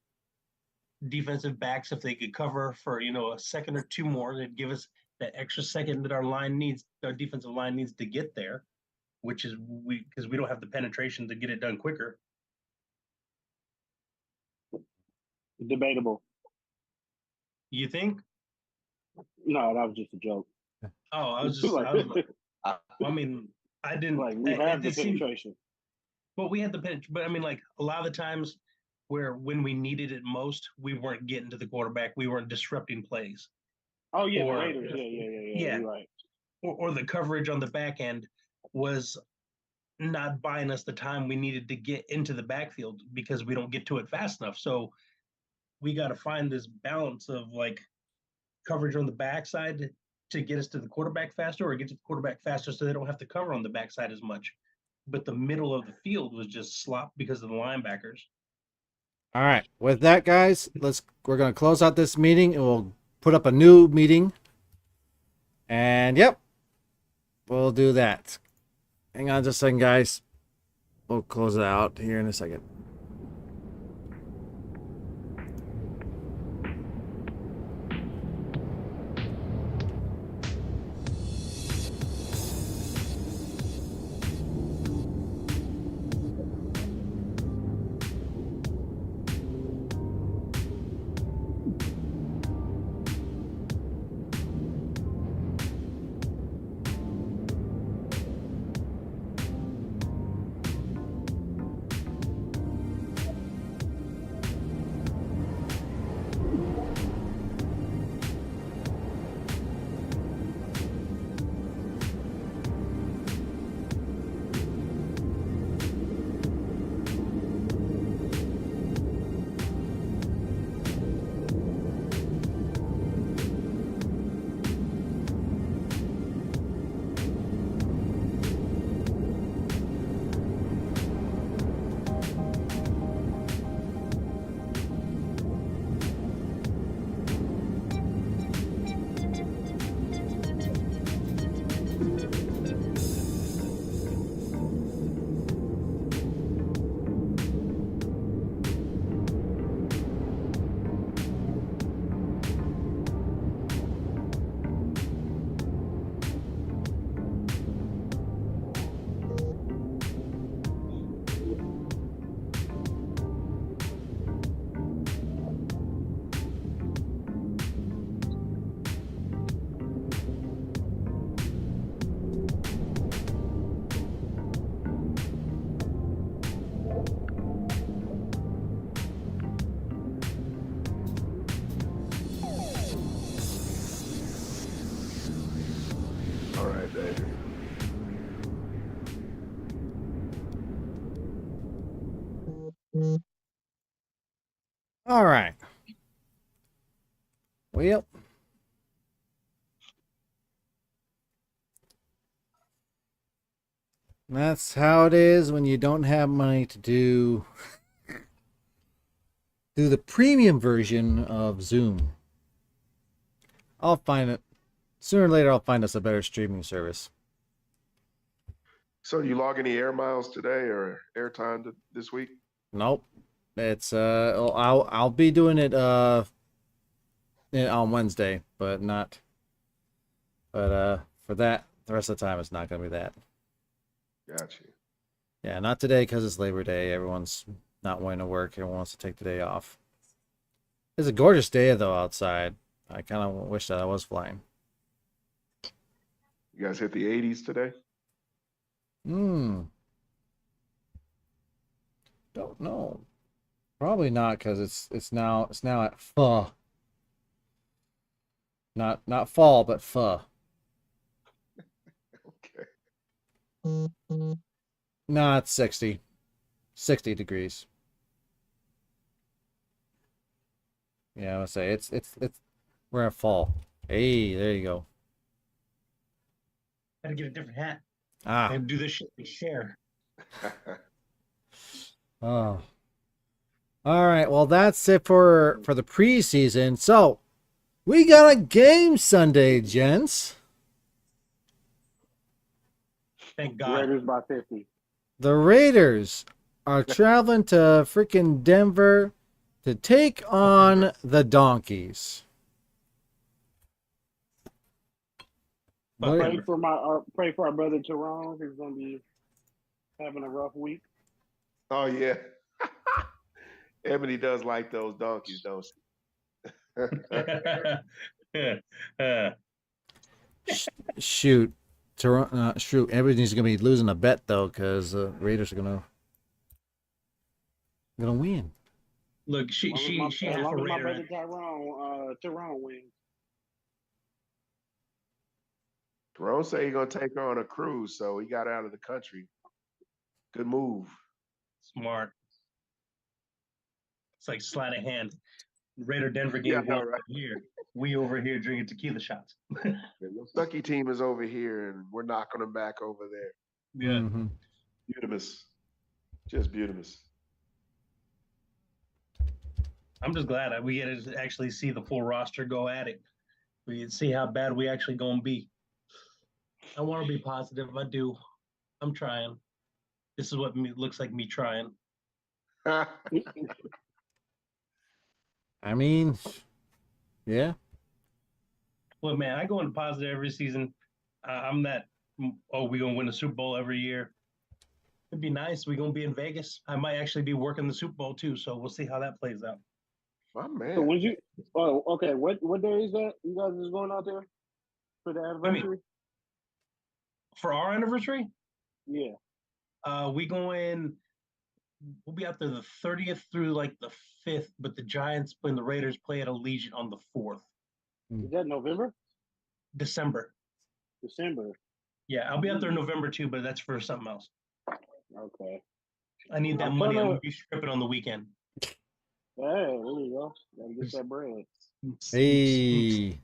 Defensive backs, if they could cover for a second or two more, they'd give us that extra second that our defensive line needs to get there, which is because we don't have the penetration to get it done quicker. Debatable. You think? No, that was just a joke. Oh, I mean, I didn't like we have the penetration. But we had the penetration. But I mean, like a lot of the times when we needed it most, we weren't getting to the quarterback. We weren't disrupting plays. Oh yeah, the Raiders. Yeah. You're right. Or the coverage on the back end was not buying us the time we needed to get into the backfield because we don't get to it fast enough. So we got to find this balance of like coverage on the backside to get us to the quarterback faster, or get to the quarterback faster so they don't have to cover on the backside as much. But the middle of the field was just slop because of the linebackers. All right. With that, guys, we're gonna close out this meeting and we'll put up a new meeting. And yep, we'll do that. Hang on just a second, guys. We'll close it out here in a second. All right, baby. All right. Well, That's how it is when you don't have money to do the premium version of Zoom. I'll find it. Sooner or later, I'll find us a better streaming service. So you log any air miles today or airtime this week? Nope. It's I'll be doing it on Wednesday, but not. But for that, the rest of the time it's not gonna be that. Got you. Yeah, not today because it's Labor Day. Everyone's not wanting to work. Everyone wants to take the day off. It's a gorgeous day though outside. I kind of wish that I was flying. You guys hit the 80s today? Don't know. Probably not because it's now at pho. Not fall, but pho. Okay. No, it's 60 degrees. Yeah, I would say it's we're at fall. Hey, there you go. Gotta get a different hat. Ah, And do this shit and share. oh. All right, well that's it for the preseason. So we got a game Sunday, gents. Thank God. Raiders by 50. The Raiders are traveling to freaking Denver to take on the Donkeys. But Pray for our brother Tyrone. He's gonna be having a rough week. Oh, yeah. Ebony does like those donkeys, don't she? Shoot, shoot. Everything's gonna be losing a bet though, because Raiders are gonna win. Look, she As half long a as my Raider. brother Tyrone wins. Jerome said he's going to take her on a cruise, so he got out of the country. Good move. Smart. It's like sleight of hand. Raider Denver Yeah, game I know, going right? over here. We over here drinking tequila shots. The Stucky team is over here, and we're knocking them back over there. Yeah. Mhm. Beautimous. Just beautimous. I'm just glad that we get to actually see the full roster go at it. We can see how bad we actually gonna be. I want to be positive. I do. I'm trying. This is what looks like me trying. I mean, yeah. Look, man, I go into positive every season. I'm that. Oh, we gonna win the Super Bowl every year. It'd be nice. We gonna be in Vegas. I might actually be working the Super Bowl too. So we'll see how that plays out. My So man. when you okay, what day is that? You guys is going out there for the anniversary? For our anniversary, Yeah. we going. We'll be out there the 30th through like the 5th, but the Giants and the Raiders play at Allegiant on the 4th, Is that November? December. December. Yeah, I'll be out there in November too, but that's for something else. Okay. I need that I'm money. I'm tryna- gonna be stripping on the weekend. Hey, there you go. Gotta get that bread. Hey.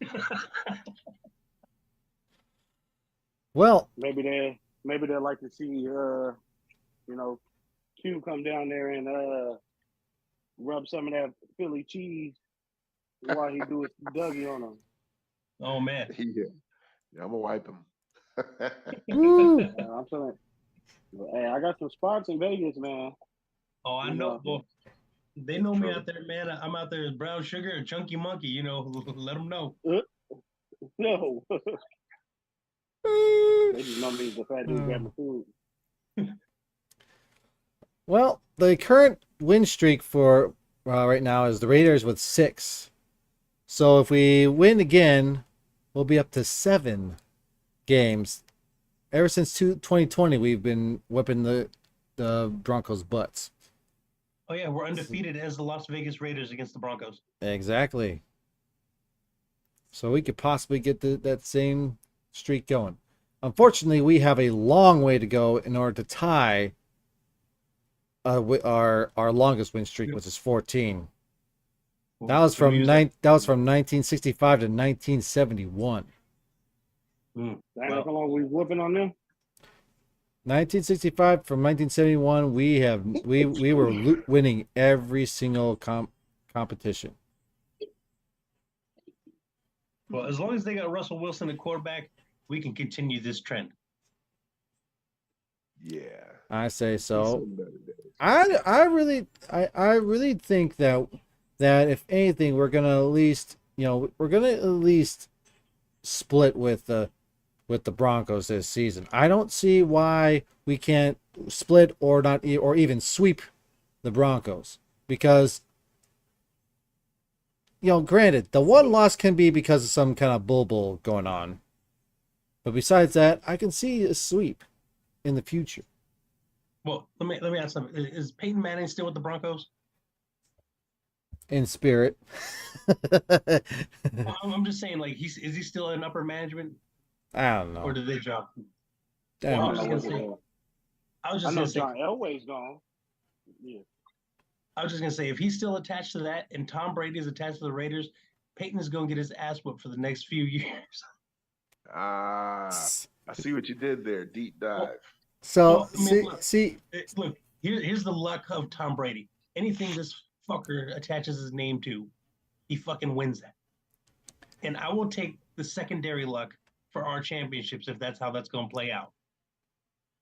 Well, Maybe they'd like to see Q come down there and rub some of that Philly cheese while he do his Dougie on them. Oh man. Yeah. I'm going to wipe him. woo. I'm telling you, hey, I got some spots in Vegas, man. Oh, I You know. know. Well, they know me True. out there, man. I'm out there as Brown Sugar and Chunky Monkey. Let them know. No. They just know me as the fat dude grabbing food. Well, the current win streak for right now is the Raiders with 6. So if we win again, we'll be up to 7 games. Ever since 2020, we've been whipping the Broncos' butts. Oh yeah, we're undefeated as the Las Vegas Raiders against the Broncos. Exactly. So we could possibly get that same streak going. Unfortunately, we have a long way to go in order to tie our longest win streak, which is 14. That was from 1965 to 1971. That's how long we whooping on them? 1965 from 1971, we were winning every single competition. Well, as long as they got Russell Wilson at quarterback, we can continue this trend. Yeah. I say He's so. seen better days. I really think that if anything, we're gonna at least split with the Broncos this season. I don't see why we can't split or not or even sweep the Broncos, because granted, the one loss can be because of some kind of bull going on, but besides that, I can see a sweep in the future. Well, let me ask something. Is Peyton Manning still with the Broncos? In spirit. Well, I'm just saying, like, is he still in upper management, I don't or know. did they drop him? I I Well, I don't was don't know just know. gonna what say. I was I just know gonna say. John Elway's gone. Yeah. I was just gonna say, if he's still attached to that, and Tom Brady is attached to the Raiders, Peyton is gonna get his ass whooped for the next few years. Ah, I see what you did there. Deep dive. So Well, I mean, see. look. Here's the luck of Tom Brady. Anything this fucker attaches his name to, he fucking wins that. And I will take the secondary luck for our championships if that's how that's gonna play out.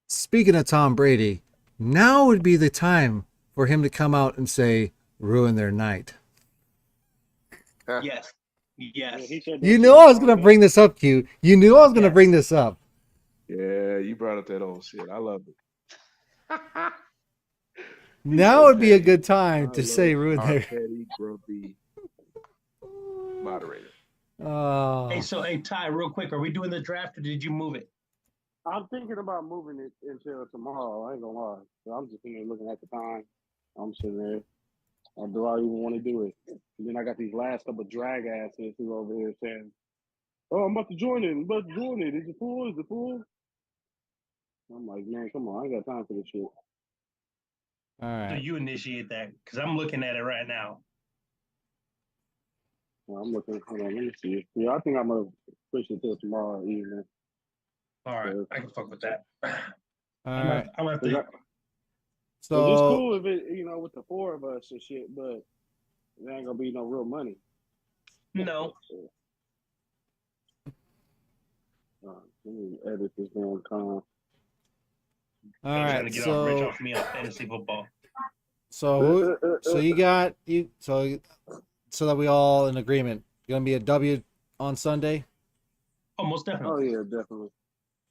Speaking of Tom Brady, now would be the time for him to come out and say, "Ruin their night." Yes. Yeah, Yes. he said that You shit knew on I was gonna bring Sunday. this up, Q. You knew I was gonna Yes. bring this up. Yeah, you brought up that old shit. I love it. He's Now so would be a petty. good I time to say love ruin our their. petty, grumpy moderator. Hey, Oh, hey Ty, real quick, are we doing the draft or did you move it? I'm thinking about moving it until tomorrow. I ain't gonna lie. So I'm just sitting there looking at the time. I'm sitting there. Do I even want to do it? And then I got these last couple drag asses who over here saying, "Oh, I'm about to join it. I'm about to join it. Is it full? Is it full?" I'm like, man, come on. I ain't got time for this shit. all So right. you initiate that because I'm looking at it right now. Well, I'm looking. Hold on. Let me see. Yeah, I think I'm gonna push it till tomorrow evening. All right, So, I can fuck with that. All I'm right. at cause, the. cause it's So, cool if it, with the four of us and shit, but there ain't gonna be no real money. No. Let me edit this damn time. all I'm trying right. to get rich off me on fantasy football. So you got you. So that we all in agreement. Gonna be a W on Sunday. Oh, most Oh definitely. yeah, definitely.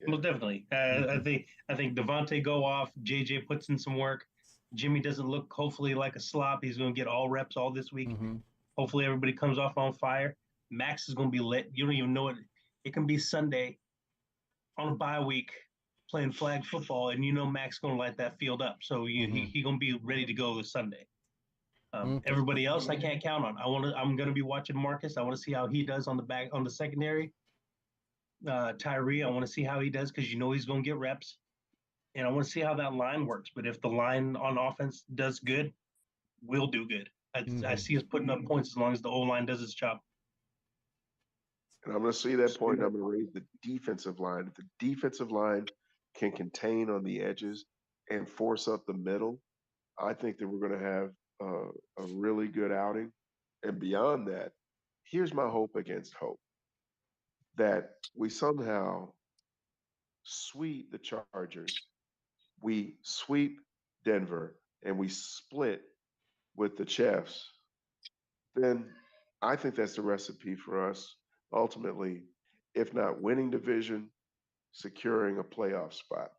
Most definitely. I think Devontae go off. JJ puts in some work. Jimmy doesn't look hopefully like a slop. He's going to get all reps all this week. Mm-hmm. Hopefully everybody comes off on fire. Max is going to be lit. You don't even know it. It can be Sunday on a bye week playing flag football, and you know Max going to light that field up. So he going to be ready to go this Sunday. Okay. Everybody else I can't count on. I'm going to be watching Marcus. I want to see how he does on the secondary. Tyree, I want to see how he does because you know he's going to get reps, and I want to see how that line works. But if the line on offense does good, we'll do good. I see us putting up points as long as the O line does its job. And I'm going to see that point. I'm going to raise the defensive line. If the defensive line can contain on the edges and force up the middle, I think that we're going to have a really good outing. And beyond that, here's my hope against hope, that we somehow sweep the Chargers, we sweep Denver, and we split with the Chiefs. Then I think that's the recipe for us ultimately, if not winning division, securing a playoff spot.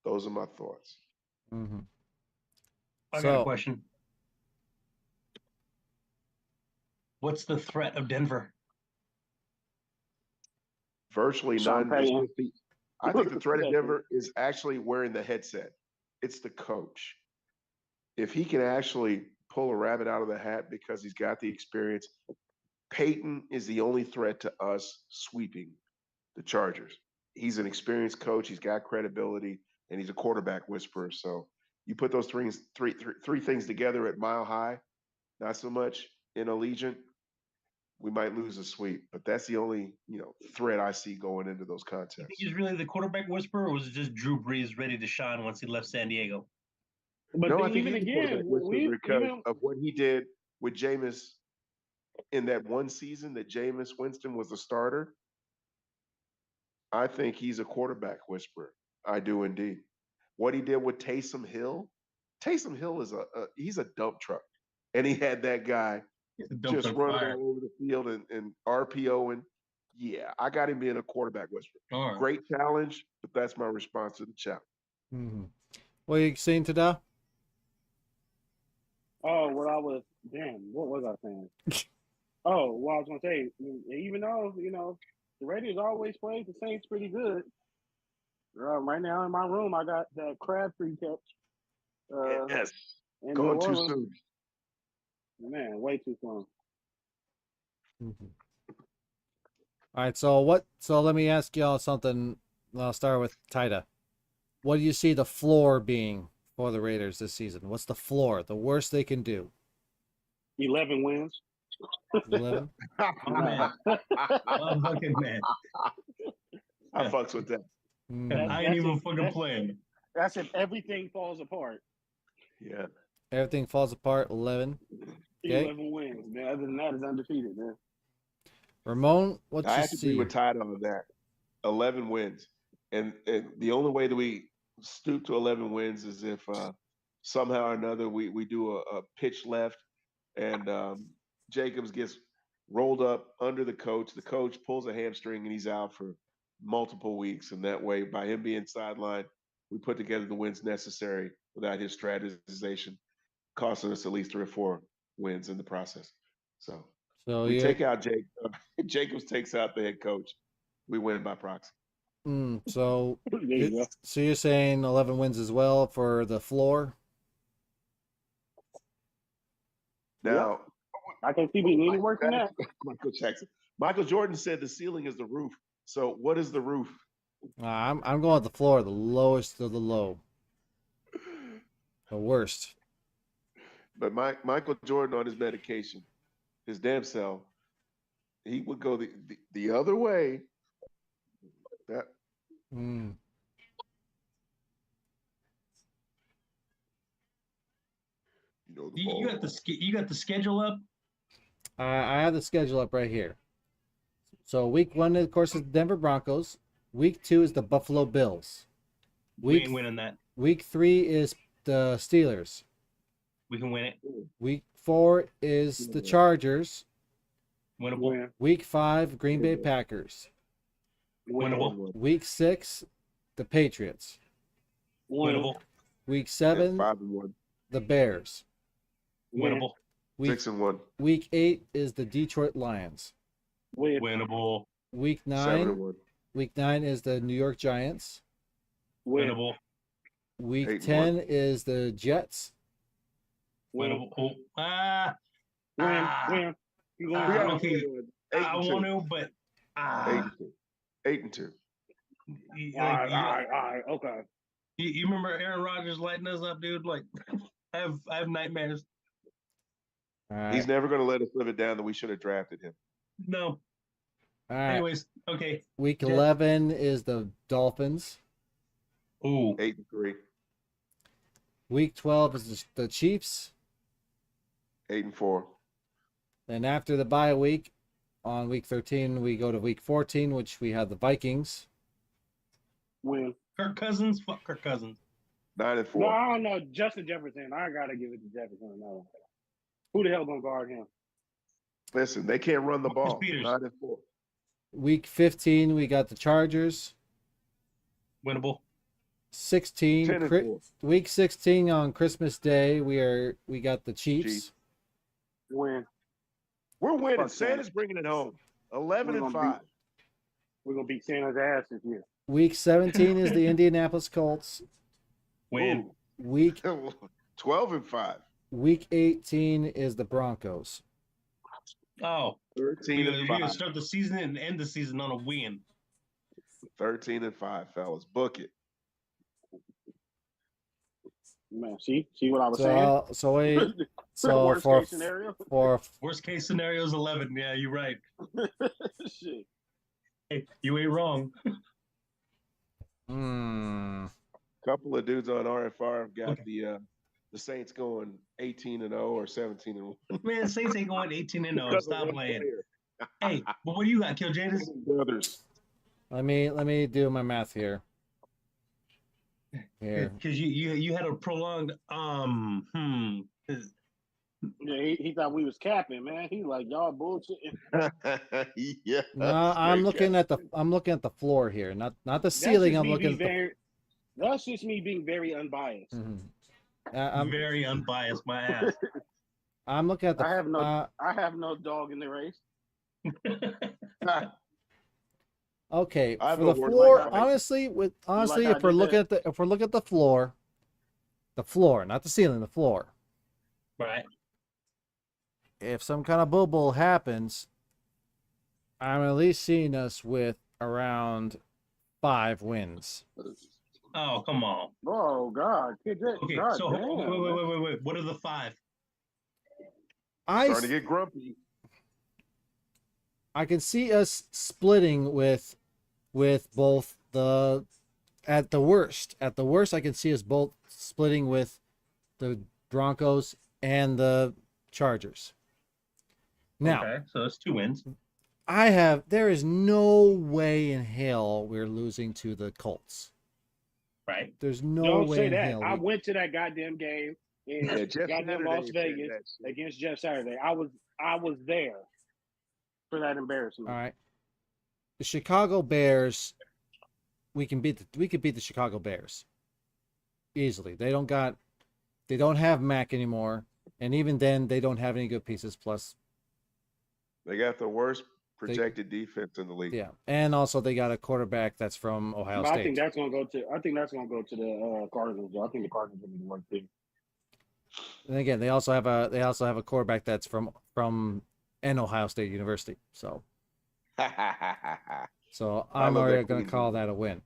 Those are my thoughts. Mm-hmm. I got a question. What's the threat of Denver? Virtually Sean none. It's Payton. just I think the threat of Denver is actually wearing the headset. It's the coach. If he can actually pull a rabbit out of the hat because he's got the experience, Peyton is the only threat to us sweeping the Chargers. He's an experienced coach. He's got credibility, and he's a quarterback whisperer. So you put those three things together at Mile High, not so much in Allegiant. we might lose a sweep. But that's the only threat I see going into those You think contests. he's really the quarterback whisperer, or was it just Drew Brees ready to shine once he left San Diego? But No, I think even he's a again, quarterback whisperer because even of what he did with Jameis in that one season that Jameis Winston was the starter. I think he's a quarterback whisperer. I do indeed. What he did with Taysom Hill is he's a dump truck, and he had that guy just running all over the field and RPOing. Yeah, I got him being a quarterback whisperer. All right. Great challenge, but that's my response to the challenge. Mm-hmm. What are you saying today? what was I saying? Well, I was gonna say, even though the Raiders always play the Saints pretty good. Right now in my room, I got that Crabtree catch. Yes, In gone New too Orleans. soon. Man, way too soon. Mm-hmm. All right, so let me ask y'all something. I'll start with Tida. What do you see the floor being for the Raiders this season? What's the floor? The worst they can do? 11 wins. 11? Oh, man. Oh, fucking man. I fucks with that. I ain't even fucking playing. That's if everything falls apart. Yeah. Everything falls apart. 11. Okay. 11 wins, man. Other than that, it's undefeated, man. Ramon, what I you have to see? agree with Tide on that. 11 wins. And the only way that we stoop to 11 wins is if somehow or another we do a pitch left and Jacobs gets rolled up under the coach. The coach pulls a hamstring and he's out for multiple weeks. And that way, by him being sidelined, we put together the wins necessary without his strategization, costing us at least 3 or 4 wins in the process. So we take out Jacobs takes out the head coach. We win by proxy. So There you go. so you're saying 11 wins as well for the floor? Now, I can see being any worse than that. Michael Jackson. Michael Jordan said the ceiling is the roof. So what is the roof? I'm going with the floor, the lowest of the low. The worst. But Michael Jordan on his medication, his damn self, he would go the other way. That You got the schedule up. I have the schedule up right here. So week 1, of course, is the Denver Broncos. Week 2 is the Buffalo Bills. We ain't winning that. Week 3 is the Steelers. We can win it. Week 4 is the Chargers. Winnable. Week 5, Green Bay Packers. Winnable. Week 6, the Patriots. Winnable. Week 7, 5-1. the Bears. Winnable. 6-1. Week 8 is the Detroit Lions. Winnable. Week 9. 7-1. Week 9 is the New York Giants. Winnable. Week 10 is the Jets. Winnable. Win. You I going okay. I want to, but 8-2. All right, okay. You remember Aaron Rodgers lighting us up, dude? Like, I have nightmares. All right. He's never going to let us live it down that we should have drafted him. No. All right. Anyways, okay. Week 11 is the Dolphins. Ooh. 8-3. Week 12 is the Chiefs. 8-4. Then after the bye week, on week 13, we go to week 14, which we have the Vikings. Win. Kirk Cousins? Fuck Kirk Cousins. 9-4. No, I don't know. Justin Jefferson. I got to give it to Jefferson. No. Who the hell going to guard him? Listen, they can't run the ball. Peters. 9-4. Week 15, we got the Chargers. Winnable. 16, 10-4. week 16 on Christmas Day, we got the Chiefs. Win. We're winning. Fuck Santa's bringing it home. 11-5. We're going to beat Santa's ass this year. Week 17 is the Indianapolis Colts. Win. Week 12-5. Week 18 is the Broncos. Oh. 13-5. We're going to start the season and end the season on a win. 13-5, fellas. Book it. Man, see what I was saying? So wait. The So worst for case scenario. for Worst case scenario is 11. Yeah, you're right. Shit. Hey, you ain't wrong. Couple of dudes on RFR have got Okay. the Saints going 18-0 or 17-1. Man, Saints ain't going 18-0. Because of Stop one playing. player. Hey, but what do you got, Kill Jadis? Brothers. let me do my math here. Here. Because you had a prolonged Yeah, he thought we was capping, man. He like y'all bullshit. Yeah. No, I'm looking at the floor here, not the That's ceiling. just I'm me looking being at the. very. That's just me being very unbiased. Mhm. I'm very unbiased, my ass. I'm looking at the. I have no dog in the race. Okay, I have for no the horse floor, in the honestly, like I if we're did looking that. at the floor, not the ceiling, the floor. Right. If some kind of bubble happens, I'm at least seeing us with around 5 wins. Oh, come on. Oh God, kid, Okay, God so damn. wait. What are the 5? Starting to get grumpy. I can see us splitting with both the at the worst. At the worst, I can see us both splitting with the Broncos and the Chargers. Now, Okay, so it's 2 wins. there is no way in hell we're losing to the Colts. Right. There's no Don't way say in that. hell. I went to that goddamn game in Jeff goddamn Saturday Las said Vegas that shit. against Jeff Saturday. I was there for that embarrassment. All right. The Chicago Bears, we could beat the Chicago Bears easily. They don't have Mac anymore, and even then they don't have any good pieces. Plus, They got the worst projected defense in the league. yeah, and also they got a quarterback that's from Ohio But State. I think that's gonna go to the Cardinals. I think the Cardinals will be the worst team. And again, they also have a quarterback that's from an Ohio State University. So I'm already going to call that a win.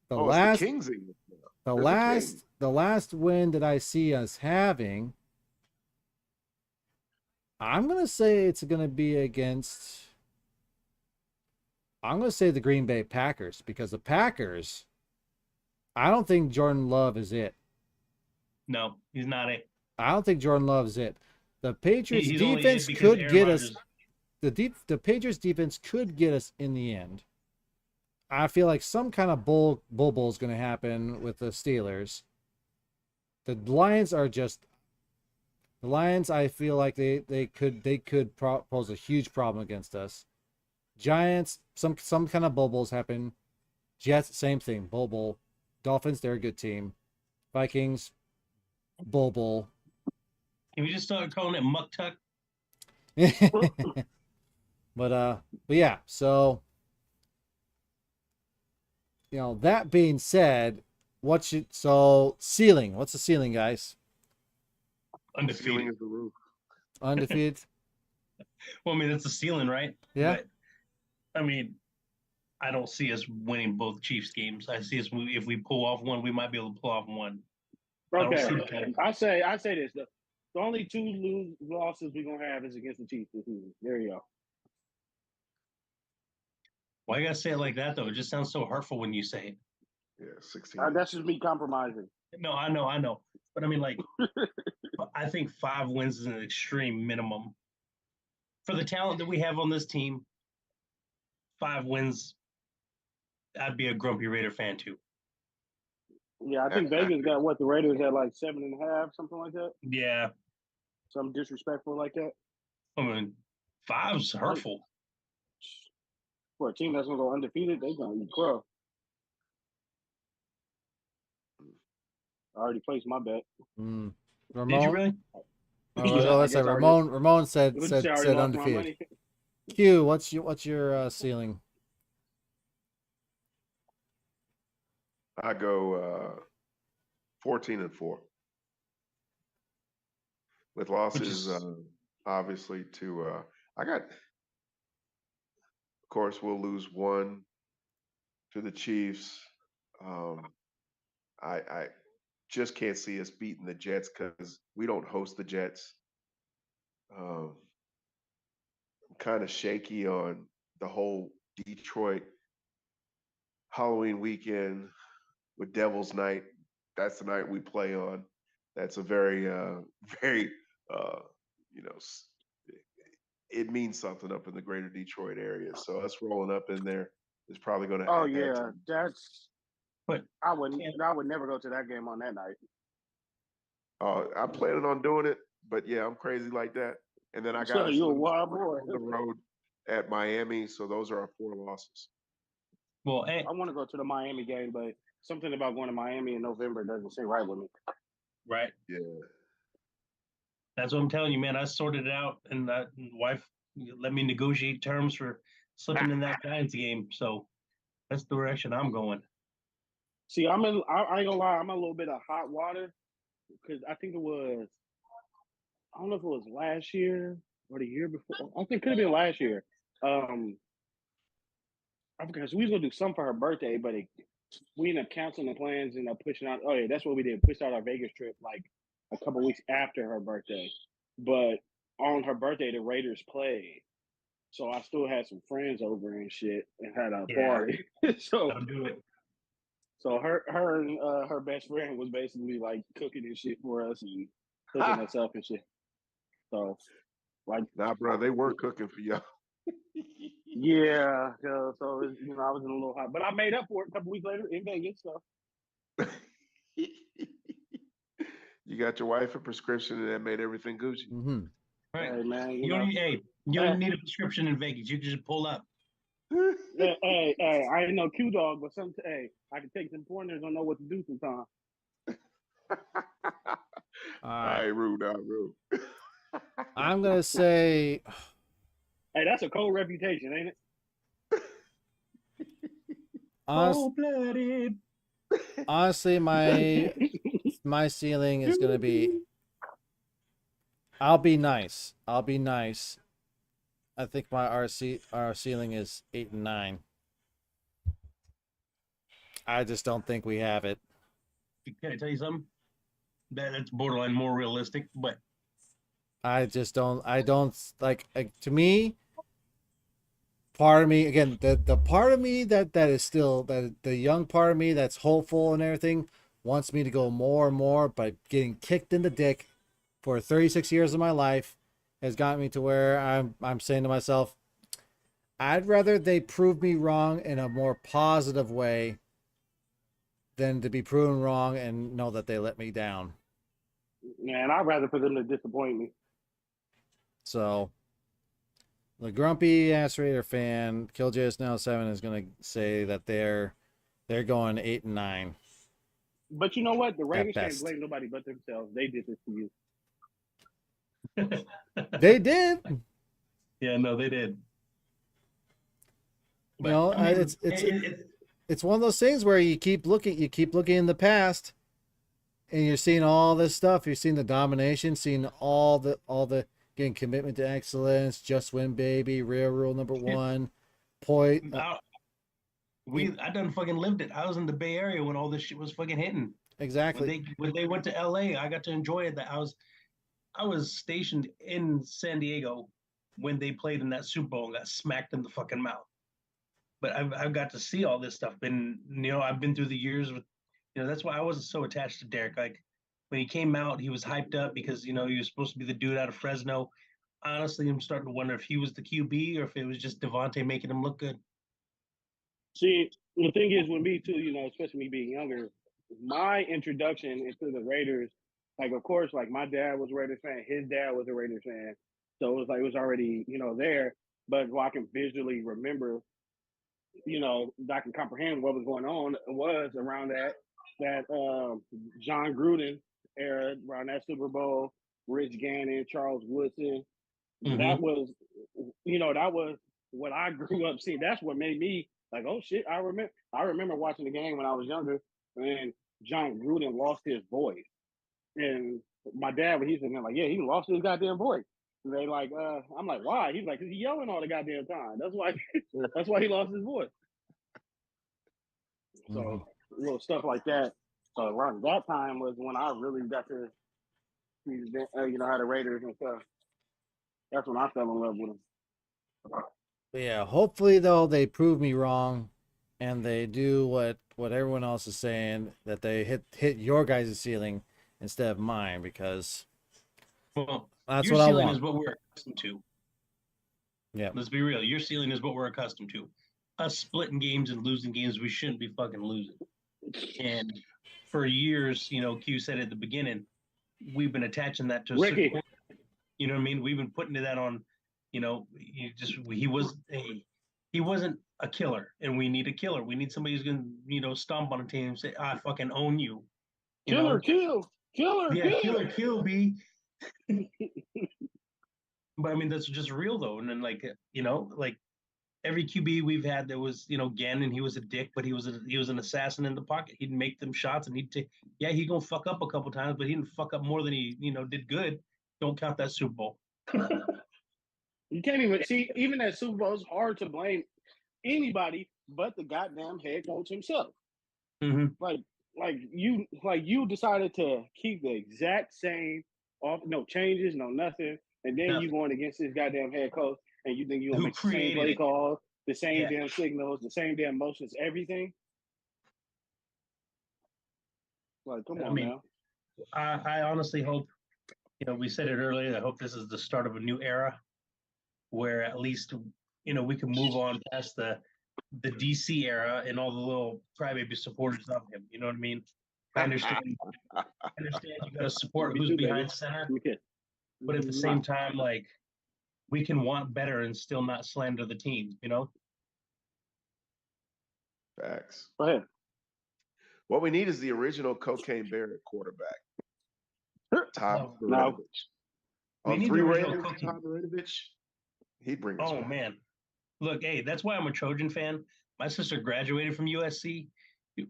The it's the last Kings English now. the They're last the last win that I see us having, I'm going to say it's going to be against. I'm going to say the Green Bay Packers, because the Packers, I don't think Jordan Love is it. No, he's not it. I don't think Jordan Love is it. The Patriots He's only defense it because could Aaron get Rodgers. us. The Patriots defense could get us in the end. I feel like some kind of bull is going to happen with the Steelers. The Lions are just the Lions. I feel like they could pose a huge problem against us. Giants, some kind of bulls happen. Jets, same thing, bull. Dolphins, they're a good team. Vikings, bull. Can we just start calling it Muck Tuck? but yeah, so that being said, ceiling? What's the ceiling, guys? Undefeated. ceiling is the roof. Undefeated. Well, I mean, that's the ceiling, right? Yeah. But, I mean, I don't see us winning both Chiefs games. I see us, if we pull off one, we might be able to pull off one. Okay, I say this: the only 2 losses we're gonna have is against the Chiefs this season. There you go. Why you gotta say it like that, though? It just sounds so hurtful when you say it. Yeah, 16. That's just me compromising. No, I know. But I mean, like, I think 5 wins is an extreme minimum. For the talent that we have on this team, 5 wins, I'd be a grumpy Raider fan too. Yeah, I think Vegas got what the Raiders had like 7.5, something like that. Yeah. Something disrespectful like that. I mean, 5's hurtful. For a team that's gonna go undefeated, they're gonna eat crow. I already placed my bet. Ramon? Did you really? Let's say Ramon said undefeated. Money. Q, what's your ceiling? I go 14-4 with losses. Obviously, to I got. Of course, we'll lose 1 to the Chiefs. I just can't see us beating the Jets because we don't host the Jets. I'm kind of shaky on the whole Detroit Halloween weekend with Devil's Night. That's the night we play on. That's a very, very, you know, it means something up in the greater Detroit area. So us rolling up in there is probably going to Oh add yeah, to. that's. But I would never go to that game on that night. I'm planning on doing it, but yeah, I'm crazy like that. And then I got So us you a on wild boy. the road at Miami, so those are our 4 losses. well, I want to go to the Miami game, but something about going to Miami in November doesn't seem right with me. right. Yeah. That's what I'm telling you, man. I sorted it out, and wife let me negotiate terms for slipping in that Giants game. So that's the direction I'm going. See, I ain't gonna lie, I'm in a little bit of hot water because I think it was, I don't know if it was last year or the year before. I think it could have been last year. I forgot. So we was gonna do something for her birthday, but we ended up canceling the plans and pushing out. Oh yeah, that's what we did. Pushed out our Vegas trip like a couple weeks after her birthday. But on her birthday, the Raiders played, so I still had some friends over and shit and had a Yeah. party. so That'll do it. so her and her best friend was basically like cooking and shit for us and hooking us up and shit. So like Nah, bro, they were cooking for y'all. yeah, so I was in a little hot, but I made up for it a couple weeks later in Vegas. So. You got your wife a prescription and that made everything Gucci. Mm-hmm. Right. Hey man, You don't need, you don't need a prescription in Vegas. You can just pull up. hey, I ain't no Q dog, but I can take some pointers. Don't know what to do sometimes. All I right. ain't rude, not rude. I'm gonna say Hey, that's a cold reputation, ain't it? Cold-blooded. honestly, my ceiling is gonna be. I'll be nice. I'll be nice. I think our ceiling is 8 and 9. I just don't think we have it. Can I tell you something? That's borderline more realistic, but I just don't. I don't like. To me, part of me again, the part of me that is still that the young part of me that's hopeful and everything wants me to go more and more, but getting kicked in the dick for 36 years of my life has gotten me to where I'm saying to myself, I'd rather they prove me wrong in a more positive way than to be proven wrong and know that they let me down. Man, I'd rather for them to disappoint me. So the grumpy ass Raider fan, KillJS Now 7 is gonna say that they're going 8 and 9. But you know what? The Raiders can't best. blame nobody but themselves. They did this to you. They did. yeah, no, they did. You know, I mean, it's one of those things where you keep looking in the past, and you're seeing all this stuff. You're seeing the domination, seeing all the getting commitment to excellence, just win, baby, real rule number one, point. I done fucking lived it. I was in the Bay Area when all this shit was fucking hitting. Exactly. When they went to LA, I got to enjoy it. That I was stationed in San Diego when they played in that Super Bowl and got smacked in the fucking mouth. But I've got to see all this stuff. I've been through the years with, that's why I wasn't so attached to Derek. Like when he came out, he was hyped up because he was supposed to be the dude out of Fresno. Honestly, I'm starting to wonder if he was the QB or if it was just Devontae making him look good. See, the thing is with me too, especially me being younger, my introduction into the Raiders, like of course, like my dad was a Raiders fan, his dad was a Raiders fan, so it was like it was already there. But I can visually remember, I can comprehend what was going on was around that John Gruden era, around that Super Bowl, Rich Gannon, Charles Woodson. Mm-hmm. That was what I grew up seeing. That's what made me like, oh shit. I remember watching the game when I was younger, and John Gruden lost his voice, and my dad, when he's in there, like, yeah, he lost his goddamn voice. And they like, I'm like, why? He's like, cause he's yelling all the goddamn time. That's why. That's why he lost his voice. So little stuff like that. So around that time was when I really got to, how the Raiders and stuff. That's when I fell in love with them. But yeah, hopefully though they prove me wrong, and they do what everyone else is saying, that they hit your guys' ceiling instead of mine, because Well, that's your what I ceiling want. is what we're accustomed to. Yeah. Let's be real. Your ceiling is what we're accustomed to. Us splitting games and losing games we shouldn't be fucking losing. And for years, Q said at the beginning, we've been attaching that to a certain Ricky, point. You know what I mean? We've been putting that on, he wasn't a killer, and we need a killer. We need somebody who's gonna, stomp on a team and say, I fucking own you. You killer, know? killer, Yeah, kill. kill, B. But I mean, that's just real though. And then like every QB we've had, there was, Gannon, he was a dick, but he was an assassin in the pocket. He'd make them shots, and he'd gonna fuck up a couple times, but he didn't fuck up more than he, did good. Don't count that Super Bowl. You can't even see, even that Super Bowl, it's hard to blame anybody but the goddamn head coach himself. Mm-hmm. Like you decided to keep the exact same no changes, no nothing, and then you going against this goddamn head coach, and you think you gonna Who make the same play created it? calls, the same damn signals, the same damn motions, everything. Like, come on now. I honestly hope, we said it earlier, I hope this is the start of a new era where at least, we can move on past the DC era and all the little crybaby supporters of him. You know what I mean? I understand you got to support who's behind center, but at the same time, like, we can want better and still not slander the team, Facts. Go ahead. What we need is the original Cocaine Bear at quarterback. Tom No. We On need 3 the original Raiders, Cocaine. Tom Marinovich, he'd bring us back. Man. Look, hey, that's why I'm a Trojan fan. My sister graduated from USC.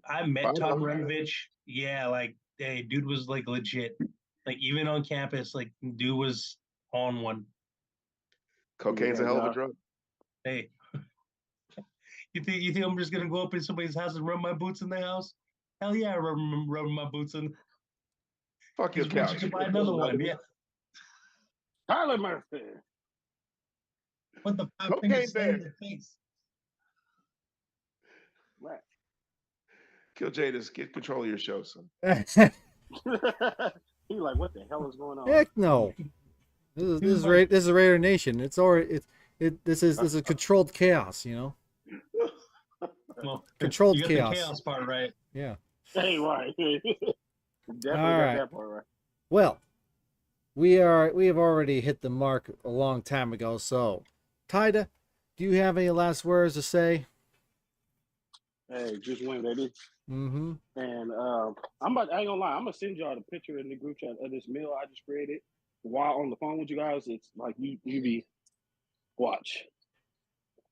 I met Tom Marinovich. Yeah, like, hey, dude was like legit. Like, even on campus, like, dude was on one. Cocaine's a hell of a drug. Hey, you think I'm just gonna go up in somebody's house and rub my boots in the house? Hell yeah, I rubbing my boots in. Fuck your couch. You buy another one, yeah. Tyler Murphy. What the Cocaine Bear. in the face? Right. Kill Jadis, get control of your show, son. He like, what the hell is going on? Heck no. This is Raider Nation. This is controlled chaos, Well, controlled you got chaos. the chaos part right. Yeah. Hey, right. Definitely right. got that part right. Well, we have already hit the mark a long time ago. So, Tida, do you have any last words to say? Hey, just win, baby. Mm-hmm. And I ain't gonna lie, I'm gonna send y'all the picture in the group chat of this meal I just created. While on the phone with you guys, it's like you be watch.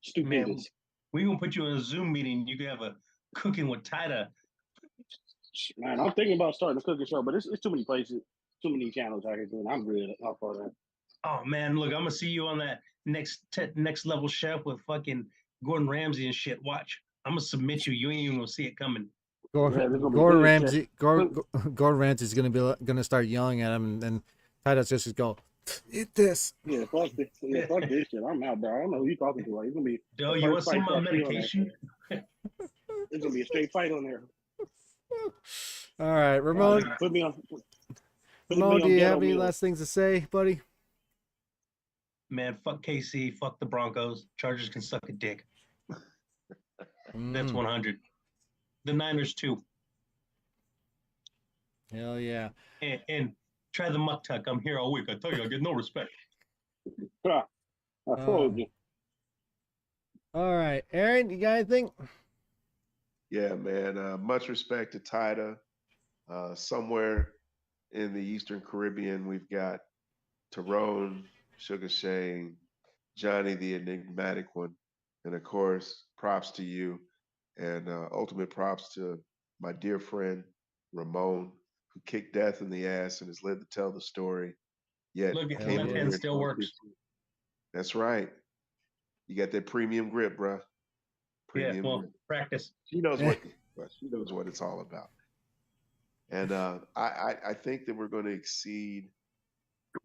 Stupendous. Man, we gonna put you in a Zoom meeting. You can have a cooking with Tida. Man, I'm thinking about starting a cooking show, but it's too many places, too many channels out here doing. I'm good off all that. Oh man, look, I'm gonna see you on that next level chef with fucking Gordon Ramsay and shit. Watch, I'm gonna submit you. You ain't even gonna see it coming. Gordon Ramsay's gonna start yelling at him, and then Titus just go, eat this. Yeah, fuck this. Yeah, fuck this shit. I'm out, bro. I don't know who you talking to. Like, it's gonna be. Yo, you want some of my medication? It's gonna be a straight fight on there. All right, Ramon. Put me on. Ramon, do you have any last things to say, buddy? Man, fuck KC, fuck the Broncos. Chargers can suck a dick. That's 100. The Niners too. Hell yeah. And try the muck tuck. I'm here all week. I tell you, I get no respect. I told you. All right, Aaron, you got anything? Yeah, man. Much respect to Tida. Somewhere in the Eastern Caribbean, we've got Tyrone, Sugar Shane, Johnny the Enigmatic One, and of course, props to you, and ultimate props to my dear friend Ramon, who kicked death in the ass and has lived to tell the story. Yet look, came left hand still works. That's right. You got that premium grip, bro. Premium grip. Practice. She knows what it's all about. And I think that we're going to exceed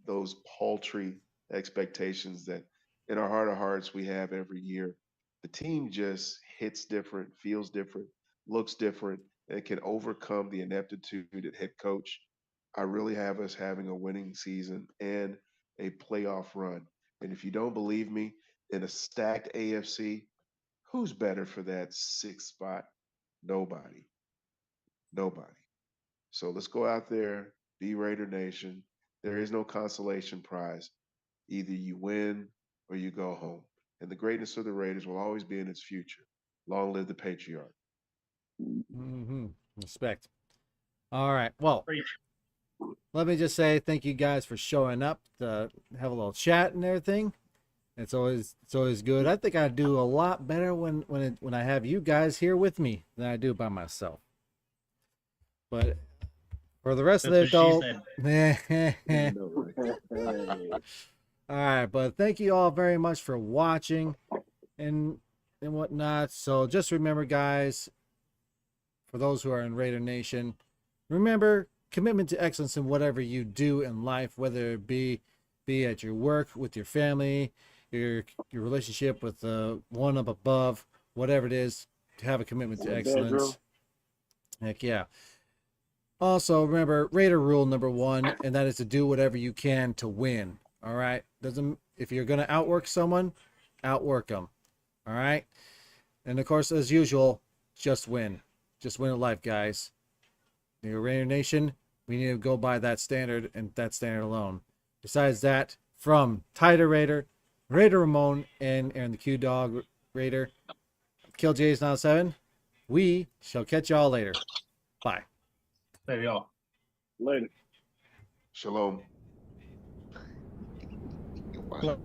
those paltry expectations that in our heart of hearts we have every year. The team just hits different, feels different, looks different, and can overcome the ineptitude at head coach. I really have us having a winning season and a playoff run. And if you don't believe me, in a stacked AFC, who's better for that sixth spot? Nobody. Nobody. So let's go out there, be Raider Nation. There is no consolation prize. Either you win or you go home. And the greatness of the Raiders will always be in its future. Long live the patriarch. Mm-hmm. Respect. All right. Well, Preach. let me just say thank you guys for showing up to have a little chat and everything. It's always good. I think I do a lot better when I have you guys here with me than I do by myself. But for the rest That's of what it, she though, said. No, right? all right. But thank you all very much for watching and whatnot. So just remember, guys, for those who are in Raider Nation, remember commitment to excellence in whatever you do in life, whether it be at your work, with your family, your relationship with the one up above, whatever it is, to have a commitment to In the excellence. bedroom. Heck yeah. Also, remember Raider rule number 1, and that is to do whatever you can to win. All right. Doesn't if you're gonna outwork someone, outwork them. All right. And of course, as usual, just win. Just win at life, guys. The Raider Nation, we need to go by that standard and that standard alone. Besides that, from Tider Raider, Raider Ramon, and Aaron the Q Dog Raider, Kill J's 97, we shall catch y'all later. Bye. There y'all. Later. Shalom. Wow.